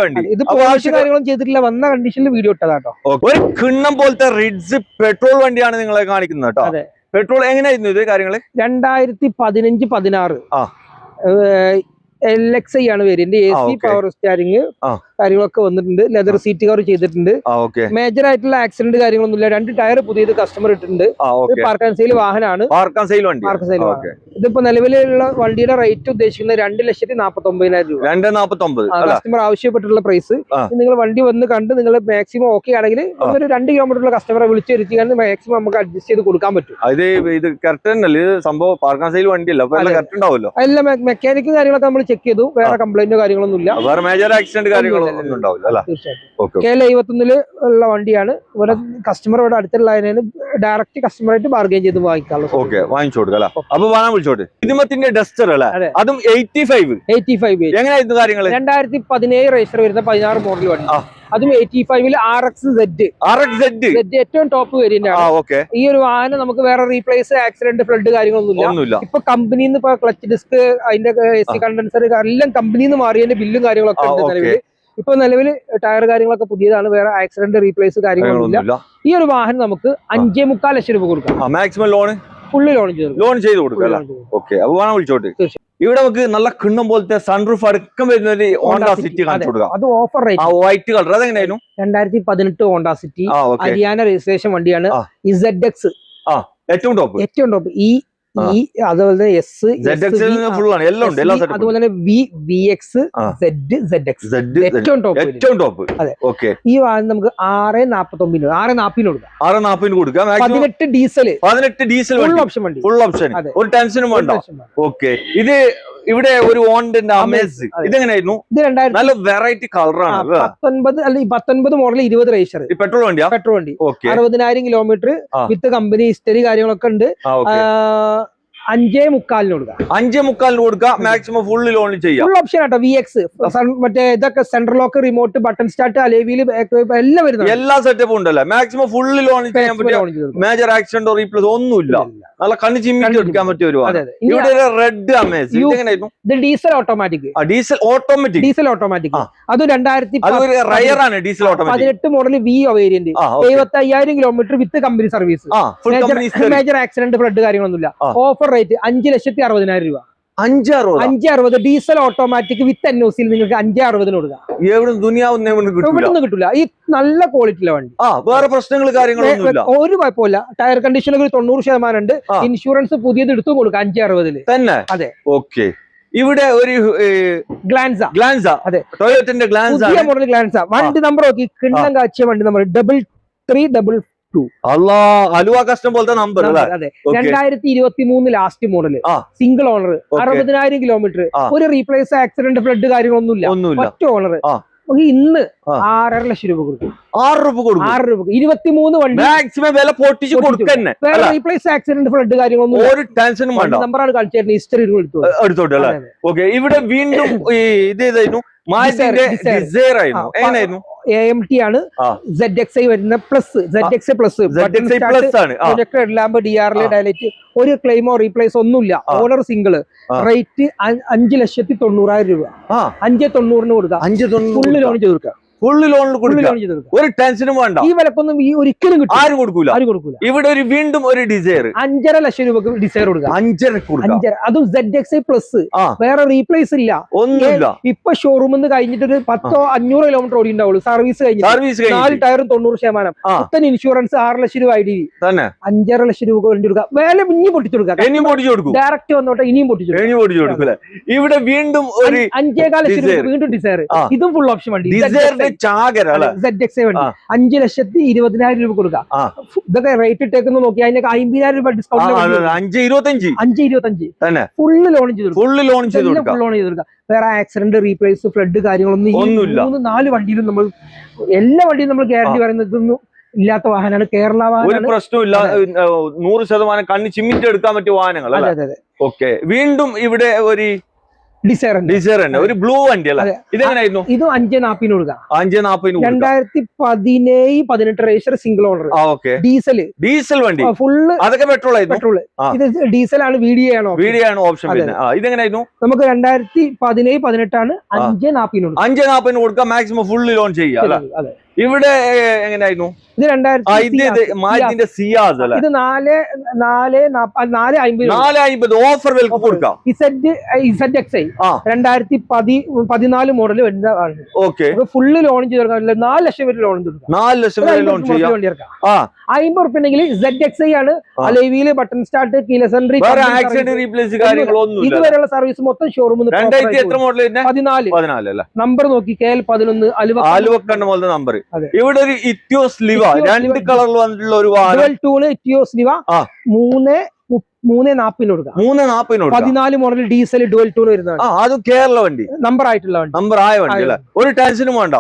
വേണ്ടി ഇത് പോളിഷ് കാര്യങ്ങളും ചെയ്തിട്ടില്ല, വന്ന കണ്ടീഷനിൽ വീഡിയോ ഇട്ടതാട്ടോ. ഒരു കിണ്ണം പോലത്തെ റിഡ്സ് പെട്രോൾ വണ്ടിയാണ് നിങ്ങളെ കാണിക്കുന്നത് കേട്ടോ. പെട്രോൾ എങ്ങനെയായിരുന്നു ഇത് കാര്യങ്ങള്? 2015-16 LXI ആണ് വേരിയന്റ്. AC പവർ സ്റ്റാരിങ് കാര്യങ്ങളൊക്കെ വന്നിട്ടുണ്ട്. ലെതർ സീറ്റ് കവർ ചെയ്തിട്ടുണ്ട്. മേജർ ആയിട്ടുള്ള ആക്സിഡന്റ് കാര്യങ്ങളൊന്നുമില്ല. 2 ടയർ പുതിയത് കസ്റ്റമർ ഇട്ടിട്ടുണ്ട്. പാർക്ക് ആൻഡ് സെയിൽ വാഹനമാണ്. ഇതിപ്പോ നിലവിലുള്ള വണ്ടിയുടെ റേറ്റ് ഉദ്ദേശിക്കുന്നത് 2,49,000 രൂപ. 2,49,000 കസ്റ്റമർ ആവശ്യപ്പെട്ടിട്ടുള്ള പ്രൈസ്. നിങ്ങൾ വണ്ടി വന്ന് കണ്ട് നിങ്ങൾ മാക്സിമം ഓക്കെ ആണെങ്കിൽ ഒരു 2 കിലോമീറ്ററുള്ള കസ്റ്റമറെ വിളിച്ചു വരുത്തിക്കാൻ മാക്സിമം നമുക്ക് അഡ്ജസ്റ്റ് ചെയ്ത് കൊടുക്കാൻ പറ്റും. ഇത് കറക്റ്റ് തന്നെയല്ലേ സംഭവം? പാർക്ക് ആൻഡ് സെയിൽ വണ്ടിയല്ല, അല്ല മെക്കാനിക്കും കാര്യങ്ങളൊക്കെ നമ്മൾ ചെക്ക് ചെയ്തു. വേറെ കംപ്ലൈന്റോ കാര്യങ്ങളൊന്നും ഇല്ല. വേറെ മേജർ ആക്സിഡന്റ് കാര്യങ്ങളോ K51 ഉള്ള വണ്ടിയാണ്. ഇവിടെ കസ്റ്റമർ ഇവിടെ അടുത്തുള്ള ഡയറക്റ്റ് കസ്റ്റമറായിട്ട് ബാർഗെയിൻ ചെയ്ത് വാങ്ങിക്കാറുള്ളത്. വാങ്ങിച്ചു കൊടുക്കാം. അപ്പൊ ഇതിന്റെ ഡസ്റ്റർ അല്ലേ? അതും 85 എങ്ങനെയായിരുന്നു കാര്യങ്ങൾ? 2017 രജിസ്റ്റർ വരുന്ന 16 മോഡൽ വണ്ടി. അതും 85 RXZ ഏറ്റവും ടോപ്പ് വേരിയന്റ് ആണ്. ഈ ഒരു വാഹനം നമുക്ക് വേറെ റീപ്ലേസ് ആക്സിഡന്റ് ഫ്ലഡ് കാര്യങ്ങളൊന്നുമില്ല. ഇപ്പൊ കമ്പനിയിൽ നിന്ന് ഇപ്പൊ ക്ലച്ച് ഡിസ്ക് അതിന്റെ AC കണ്ടൻസർ എല്ലാം കമ്പനിയിൽ നിന്ന് മാറിയതിന്റെ ബില്ലും കാര്യങ്ങളൊക്കെ ഉണ്ട് നിലവിൽ. ഇപ്പൊ നിലവിൽ ടയർ കാര്യങ്ങളൊക്കെ പുതിയതാണ്. വേറെ ആക്സിഡന്റ് റീപ്ലേസ് കാര്യങ്ങളൊന്നുമില്ല. ഈ ഒരു വാഹനം നമുക്ക് 5.25 ലക്ഷം രൂപ കൊടുക്കാം. മാക്സിമം ലോൺ ഫുള്ള് ലോൺ ചെയ്ത് കൊടുക്കാം. വിളിച്ചോട്ടെ. ഇവിടെ നമുക്ക് നല്ല കിണ്ണം പോലത്തെ സൺറൂഫ് അടുക്കം വരുന്ന ഒരു ഹോണ്ട സിറ്റി കാണിച്ചു കൊടുക്കാം. അത് ഓഫർ റേറ്റ്, വൈറ്റ് കളർ. അതെങ്ങനെയായിരുന്നു? 2018 ഹോണ്ട സിറ്റി ഹരിയാന രജിസ്ട്രേഷൻ വണ്ടിയാണ്. ZX ഏറ്റവും ടോപ്പ്. ഈ ഈ അതുപോലെ തന്നെ എസ് ഫുൾ ആണ്, എല്ലാം ഉണ്ട്, എല്ലാ സെറ്റപ്പ്. അതുപോലെ തന്നെ VX ZX ഏറ്റവും ടോപ്പ്. അതെ, ഈ വാഹനം നമുക്ക് 6,49 6,40 കൊടുക്കാം. 6,40 കൊടുക്കാം. 18 ഡീസൽ ഫുൾ ഓപ്ഷൻ വണ്ടി, ഫുൾ ഓപ്ഷൻ, ഒരു ടെൻഷനും വേണ്ട. ഓക്കെ, ഇത് ഇവിടെ ഒരു ഓണ്ടിന്റെ അമേസ് ഇതെങ്ങനെയായിരുന്നു? ഇത് 2000 നല്ല വെറൈറ്റി കളറാണ്. 19 മോഡൽ 20 രജിസ്റ്റർ പെട്രോൾ വണ്ടിയാ? പെട്രോൾ വണ്ടി. 60,000 കിലോമീറ്റർ വിത്ത് കമ്പനി ഹിസ്റ്ററി കാര്യങ്ങളൊക്കെ ഉണ്ട്. 5,45 കൊടുക്കാം. 5,45 കൊടുക്കാം. മാക്സിമം ഫുൾ ലോൺ ചെയ്യാം. Full option auto. VX മറ്റേ ഇതൊക്കെ central lock, remote, button start, അലേവിയിൽ എല്ലാം വരുന്നത്, എല്ലാ സെറ്റപ്പും ഉണ്ടല്ലോ. മാക്സിമം ഫുൾ ലോൺ ചെയ്യാൻ പറ്റും. മേജർ ആക്സിഡന്റ് റീപ്ലേസ് ഒന്നുമില്ല. നല്ല കണ്ണു ചിമ്മിച്ച് എടുക്കാൻ പറ്റിയ ഒരു ഇവിടെ റെഡ് അമേസ്. ഇത് ഡീസൽ ഓട്ടോമാറ്റിക്. ഡീസൽ ഓട്ടോമാറ്റിക് അത് 2018 model V variant. 75,000 kilometre with company service. Major accident flood കാര്യങ്ങളൊന്നുമില്ല. ഓഫർ റേറ്റ് 5,60,000 രൂപ. 5,60 ഡീസൽ ഓട്ടോമാറ്റിക് വിത്ത് NOC നിങ്ങൾക്ക് 5,60 കൊടുക്കാം. ദുനിയാവൊന്നും കിട്ടില്ല. ഈ നല്ല ക്വാളിറ്റിയിലെ വണ്ടി, വേറെ പ്രശ്നങ്ങൾ കാര്യങ്ങളൊന്നുമില്ല, ഒരു കുഴപ്പമില്ല. ടയർ കണ്ടീഷനൊക്കെ 90% ഉണ്ട്. ഇൻഷുറൻസ് പുതിയത് എടുത്തു കൊടുക്കാം 5,60 തന്നെ. അതെ, ഓക്കെ. ഇവിടെ ഒരു ഗ്ലാൻസ, അതെ, ടൊയോട്ടന്റെ ഗ്ലാൻസ, പുതിയ മോഡൽ ഗ്ലാൻസ. വണ്ടി നമ്പർ നോക്കി, കിണ്ണം കാച്ചിയ വണ്ടി നമ്പർ 3322. അലുവ കസ്റ്റം പോലത്തെ നമ്പർ. അതെ, 2023 last model, single owner, 60,000 kilometre, ഒരു റീപ്ലേസ് ആക്സിഡന്റ് ഫ്ലഡ് കാര്യങ്ങളൊന്നുമില്ല, ഒറ്റ ഓണർ. ഇന്ന് 6.5 ലക്ഷം രൂപ കൊടുക്കും. 6 രൂപ കൊടുക്കും. 23 വണ്ടി മാക്സിമം വില പൊട്ടിച്ച് കൊടുക്കന്നെ. റീപ്ലേസ് ആക്സിഡന്റ് ഫ്ലഡ് കാര്യങ്ങളൊന്നും ഒരു ടെൻഷനും വേണ്ട. നമ്പറാണ് കളിച്ചേരുന്നത്, ഹിസ്റ്ററി എടുത്തോട്ടെ. ഓക്കെ, ഇവിടെ വീണ്ടും ഇത് ഏതായിരുന്നു? ഡിസൈർ ആയിരുന്നു. എങ്ങനെയായിരുന്നു? AMT ആണ്. ZXi വരുന്ന plus, ZXi plus lamp, DRL, daylight, ഒരു ക്ലെയിമോ റീപ്ലേസ് ഒന്നുമില്ല. Owner single. റേറ്റ് 5,90,000 രൂപ. 5,90 കൊടുക്കാം. 5,90 ഫുള്ള് ലോൺ ചെയ്ത് കൊടുക്കാം. ഫുള്ള് ലോണിൽ കൊടുക്കാം. ഒരു ടെൻഷനും വേണ്ട. ഈ വിലക്കൊന്നും ഒരിക്കലും കിട്ടും. ആരും കൊടുക്കൂല. ഇവിടെ ഒരു വീണ്ടും ഒരു ഡിസൈർ 5.5 ലക്ഷം രൂപ ഡിസൈർ കൊടുക്കാം. 5.5 അതും ZXi പ്ലസ്. വേറെ റീപ്ലേസ് ഇല്ല, ഒന്നുമില്ല. ഇപ്പൊ ഷോറൂമിൽ നിന്ന് കഴിഞ്ഞിട്ട് ഒരു 10-500 കിലോമീറ്റർ ഓടി ഉണ്ടാവുള്ളൂ. സർവീസ് കഴിഞ്ഞു 4 ടയറും 90%. മൊത്തം ഇൻഷുറൻസ് 6 ലക്ഷം രൂപ IDV തന്നെ. 5.5 ലക്ഷം രൂപ വേണ്ടി കൊടുക്കാം. വില ഇനിയും പൊട്ടിച്ചു കൊടുക്കാം. ഡയറക്റ്റ് വന്നോട്ടെ, ഇനിയും പൊട്ടിച്ചു കൊടുക്കും. ഇവിടെ വീണ്ടും ഒരു 5.25 ലക്ഷം രൂപ വീണ്ടും ഡിസൈർ. ഇതും ഫുൾ ഓപ്ഷൻ വണ്ടി. ZXi വണ്ടി 5,20,000 രൂപ കൊടുക്കാം. ഇതൊക്കെ റേറ്റ് ഇട്ടേക്കുന്ന നോക്കി അതിനൊക്കെ 50,000 രൂപ ഡിസ്കൗണ്ട്. 5,25 ഫുള്ള് ലോൺ ചെയ്ത് കൊടുക്കാം. വേറെ ആക്സിഡന്റ്, റീപ്ലേസ്, ഫ്ലഡ് കാര്യങ്ങളൊന്നും 4 വണ്ടിയിലും നമ്മൾ, എല്ലാ വണ്ടിയും നമ്മൾ ഗ്യാരണ്ടി പറയുന്നതൊന്നും ഇല്ലാത്ത വാഹനമാണ്. കേരള വാഹനം, ഒരു പ്രശ്നമില്ല. 100% കണ്ണി ചിമ്മിറ്റ് എടുക്കാൻ പറ്റിയ വാഹനങ്ങൾ. ഓക്കെ, വീണ്ടും ഇവിടെ ഒരു ഡിസൈർ ഒരു ബ്ലൂ വണ്ടി അല്ലേ? ഇതെങ്ങനെയായിരുന്നു? ഇത് 5,40 കൊടുക്കാം. 5,40 2017-18 രജിസ്റ്റർ സിംഗിൾ ഓണർ. ഡീസൽ വണ്ടി ഫുള്ള്. അതൊക്കെ പെട്രോൾ. ഇത് ഡീസൽ ആണ്. VDA ആണ് ഓപ്ഷൻ. ഇതെങ്ങനെയായിരുന്നു? നമുക്ക് 2017-18 ആണ്. 5,40 കൊടുക്കാം. മാക്സിമം ഫുള്ള് ലോൺ ചെയ്യാം. ഇവിടെ എങ്ങനെയായിരുന്നു? ഇത് 2000 സിയാസ് അല്ലേ? ഇത് 4,50 ഓഫർ വിലക്ക് കൊടുക്കാം. ZXi 2014 മോഡൽ വരുന്ന. ഓക്കെ, ഫുള്ള് ലോൺ ചെയ്ത് കൊടുക്കാം. 4 ലക്ഷം വരെ ലോൺ കൊടുക്കാം. 4 ലക്ഷം വരെ ലോൺ ചെയ്യാം. 50 ഉറുപ്പിക ഉണ്ടെങ്കിൽ ZXi ആണ്. അലൈവിയില് ബട്ടൺ സ്റ്റാർട്ട്, കീലെസ് എൻട്രി, ഇതുവരെയുള്ള സർവീസ് മൊത്തം ഷോറൂമിൽ. 2000 മോഡൽ 14 നമ്പർ നോക്കി, KL 11 ആലുവക്കണ്ട പോലത്തെ നമ്പർ. ഇവിടെ ഒരു ഇറ്റിയോസ് ലിവ 2 കളറിൽ വന്നിട്ടുള്ള ഒരു വാഹനം. ഇറ്റിയോസ് ലിവ 3,40 കൊടുക്കാം. 3,40 14 മോഡൽ ഡീസൽ ഡുവൽ ടൂൺ വരുന്നതാണ്. അത് കേരള വണ്ടി, നമ്പർ ആയിട്ടുള്ള വണ്ടി, നമ്പർ ആയ വണ്ടി അല്ലേ? ഒരു ടെൻഷനും വേണ്ട.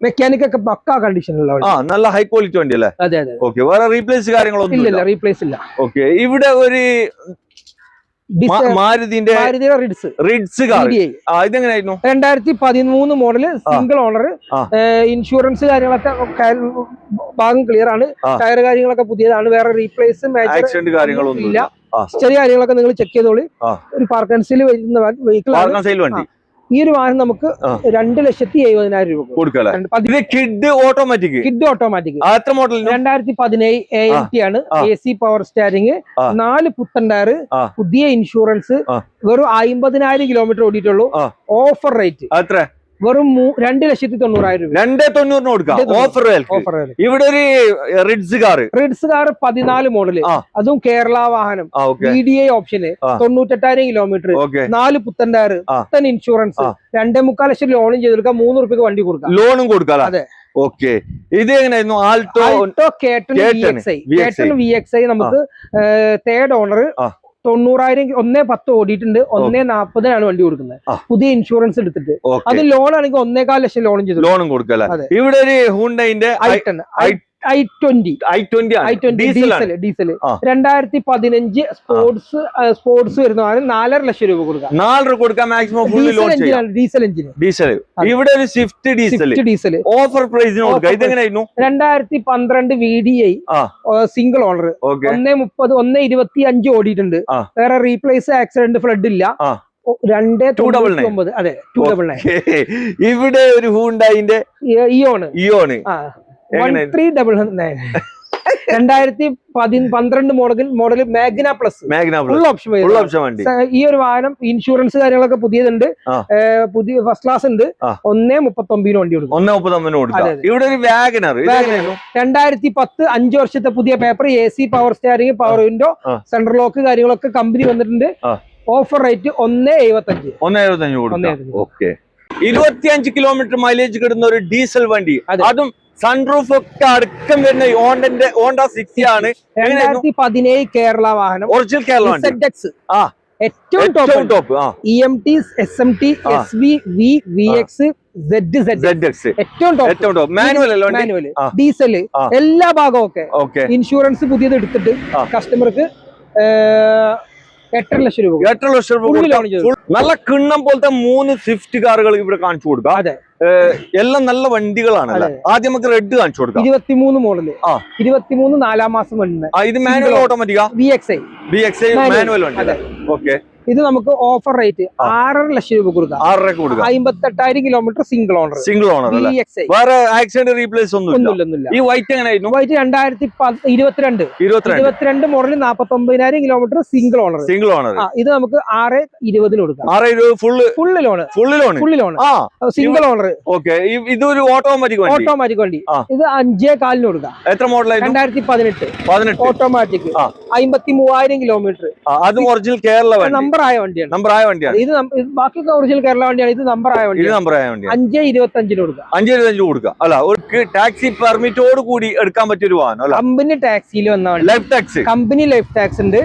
മെക്കാനിക് ഒക്കെ പക്കാ കണ്ടീഷനുള്ള വണ്ടി. നല്ല ഹൈ ക്വാളിറ്റി വണ്ടി അല്ലേ? അതെ അതെ. ഓക്കെ, വേറെ റീപ്ലേസ് കാര്യങ്ങളൊന്നും ഇല്ല, റീപ്ലേസ് ഇല്ല. ഓക്കെ, ഇവിടെ ഒരു മാരുതിന്റെ റിഡ്സ് കാർ. ഇതെങ്ങനെയായിരുന്നു? 2013 മോഡല് സിംഗിൾ ഓണർ. ഇൻഷുറൻസ് കാര്യങ്ങളൊക്കെ ഭാഗം ക്ലിയർ ആണ്. ടയർ കാര്യങ്ങളൊക്കെ പുതിയതാണ്. വേറെ റീപ്ലേസ് ആക്സിഡന്റ് കാര്യങ്ങളൊന്നും ഇല്ല. ചെറിയ കാര്യങ്ങളൊക്കെ നിങ്ങൾ ചെക്ക് ചെയ്തോളി. ഒരു പാർക്ക് ആൻഡ് സെയിൽ വരുന്ന വെഹിക്കിൾ ആണ്. ഈ ഒരു വാഹനം നമുക്ക് 2,70,000 രൂപ കൊടുക്കാം. Kid automatic. 2017 AMT ആണ്. AC പവർ സ്റ്റാരിങ്, 4 പുത്തൻ ടയർ, പുതിയ ഇൻഷുറൻസ്, വെറും 50,000 കിലോമീറ്റർ ഓടിയിട്ടുള്ളൂ. ഓഫർ റേറ്റ് വെറും 2,90,000 രൂപ. 2,90,000 കൊടുക്കാം. ഓഫർ ഇവിടെ ഒരു റിഡ്സ് കാർ 14 മോഡല്, അതും കേരള വാഹനം, VDI ഓപ്ഷന്, 98,000 കിലോമീറ്റർ, 4 പുത്തൻ ടയർ, പുത്തൻ ഇൻഷുറൻസ്, 2.25 ലക്ഷം ലോണും ചെയ്ത് കൊടുക്കാം. 3 റുപ്യക്ക് വണ്ടി കൊടുക്കാം. ലോണും കൊടുക്കാം. അതെ. ഓക്കെ, ഇത് എങ്ങനെയായിരുന്നു? ആൾട്ടോ കേട്ടൺ VXI നമുക്ക് തേർഡ് ഓണർ 90,000 1.10 ഓടിയിട്ടുണ്ട്. 1.40 വണ്ടി കൊടുക്കുന്നത്. പുതിയ ഇൻഷുറൻസ് എടുത്തിട്ട് അത് ലോൺ ആണെങ്കിൽ 1.25 ലക്ഷം ലോണും ചെയ്തു. ലോണും കൊടുക്കാം. ഇവിടെ ഒരു ഹുണ്ടായിന്റെ i20 ഡീസൽ 2015 സ്പോർട്സ് വരുന്ന 4.5 ലക്ഷം രൂപ കൊടുക്കാം. 4 രൂപ കൊടുക്കാം മാക്സിമം. Diesel engine. ഇവിടെ ഒരു സ്വിഫ്റ്റ് ഡീസൽ ഓഫർ പ്രൈസിന് കൊടുക്കാം. ഇതെങ്ങനെയായിരുന്നു? 2012 VDI സിംഗിൾ ഓണർ 1.30 1.25 ഓടിയിട്ടുണ്ട്. വേറെ റീപ്ലേസ് ആക്സിഡന്റ് ഫ്ലഡ് ഇല്ല. 2.99. അതെ, 299. ഇവിടെ ഒരു ഹുണ്ടായിന്റെ Eon 1399. 2012 model Magna plus full option വണ്ടി. ഈ ഒരു വാഹനം ഇൻഷുറൻസ് കാര്യങ്ങളൊക്കെ പുതിയതുണ്ട്. പുതിയ ഫസ്റ്റ് ക്ലാസ് ഉണ്ട്. 1.39 വണ്ടി കൊടുക്കും. 1.39 ഇവിടെ ഒരു വാഗനർ 2010 5 വർഷത്തെ പുതിയ paper, AC, power steering, power window, central lock കാര്യങ്ങളൊക്കെ കമ്പനി വന്നിട്ടുണ്ട്. ഓഫർ റേറ്റ് 1.75 കൊടുക്കും. 25 കിലോമീറ്റർ മൈലേജ് കിട്ടുന്ന ഒരു ഡീസൽ വണ്ടി, അതും സൺറൂഫ് ഒക്കെ അടക്കം വരുന്ന ഹോണ്ട 60 ആണ്. 2017 കേരള വാഹനം, ഒറിജിനൽ കേരള ഏറ്റവും top. EMT, SMT, SV, VX, ZX ഏറ്റവും ടോപ്പ്. മാനുവൽ, ഡീസൽ എല്ലാ ഭാഗവും ഒക്കെ. ഇൻഷുറൻസ് പുതിയത് എടുത്തിട്ട് കസ്റ്റമർക്ക് 8.5 ലക്ഷം രൂപ. 8 ലക്ഷം രൂപ. നല്ല കിണ്ണം പോലത്തെ 3 സ്വിഫ്റ്റ് കാറുകൾ ഇവിടെ കാണിച്ചു കൊടുക്കാം. എല്ലാം നല്ല വണ്ടികളാണ്. ആദ്യം നമുക്ക് റെഡ് കാണിച്ചു കൊടുക്കാം. 23 മോഡല് 23 4 മാസം വണ്ടി. ഇത് മാനുവൽ ഓട്ടോമാറ്റിക്കാ? VXI മാനുവൽ വണ്ടി. ഓക്കെ, ഇത് നമുക്ക് ഓഫർ റേറ്റ് 6.5 ലക്ഷം രൂപ കൊടുക്കാം. 58,000 കിലോമീറ്റർ സിംഗിൾ ഓണർ. വേറെ ആക്സിഡന്റ് റീപ്ലേസ് ഒന്നുമില്ല. ഈ വൈറ്റ് എങ്ങനെയായിരുന്നു? White 2022 model 49,000 kilometre single owner. ഇത് നമുക്ക് 6.20 കൊടുക്കാം. 6.20 ഫുള്ള് ലോൺ സിംഗിൾ ഓണർ. ഇതൊരു ഓട്ടോമാറ്റിക് വണ്ടി. ഇത് 5.25 കൊടുക്കാം. എത്ര മോഡലായിരുന്നു? 2018 ഓട്ടോമാറ്റിക്, 53,000 കിലോമീറ്റർ. അതും ഒറിജിനൽ കേരള നമ്പർ ആയ വണ്ടിയാണ്. ഇത് ബാക്കിയൊക്കെ ഒറിജിനൽ കേരള വണ്ടിയാണ്. ഇത് നമ്പർ ആയ വണ്ടിയാണ്. 5.25 കൊടുക്കാം. അല്ല, ഒരു ടാക്സി പെർമിറ്റോട് കൂടി എടുക്കാൻ പറ്റിയ ഒരു വാഹനം. കമ്പനി ടാക്സിയിൽ വന്ന വണ്ടി. Life tax, company life tax ഉണ്ട്.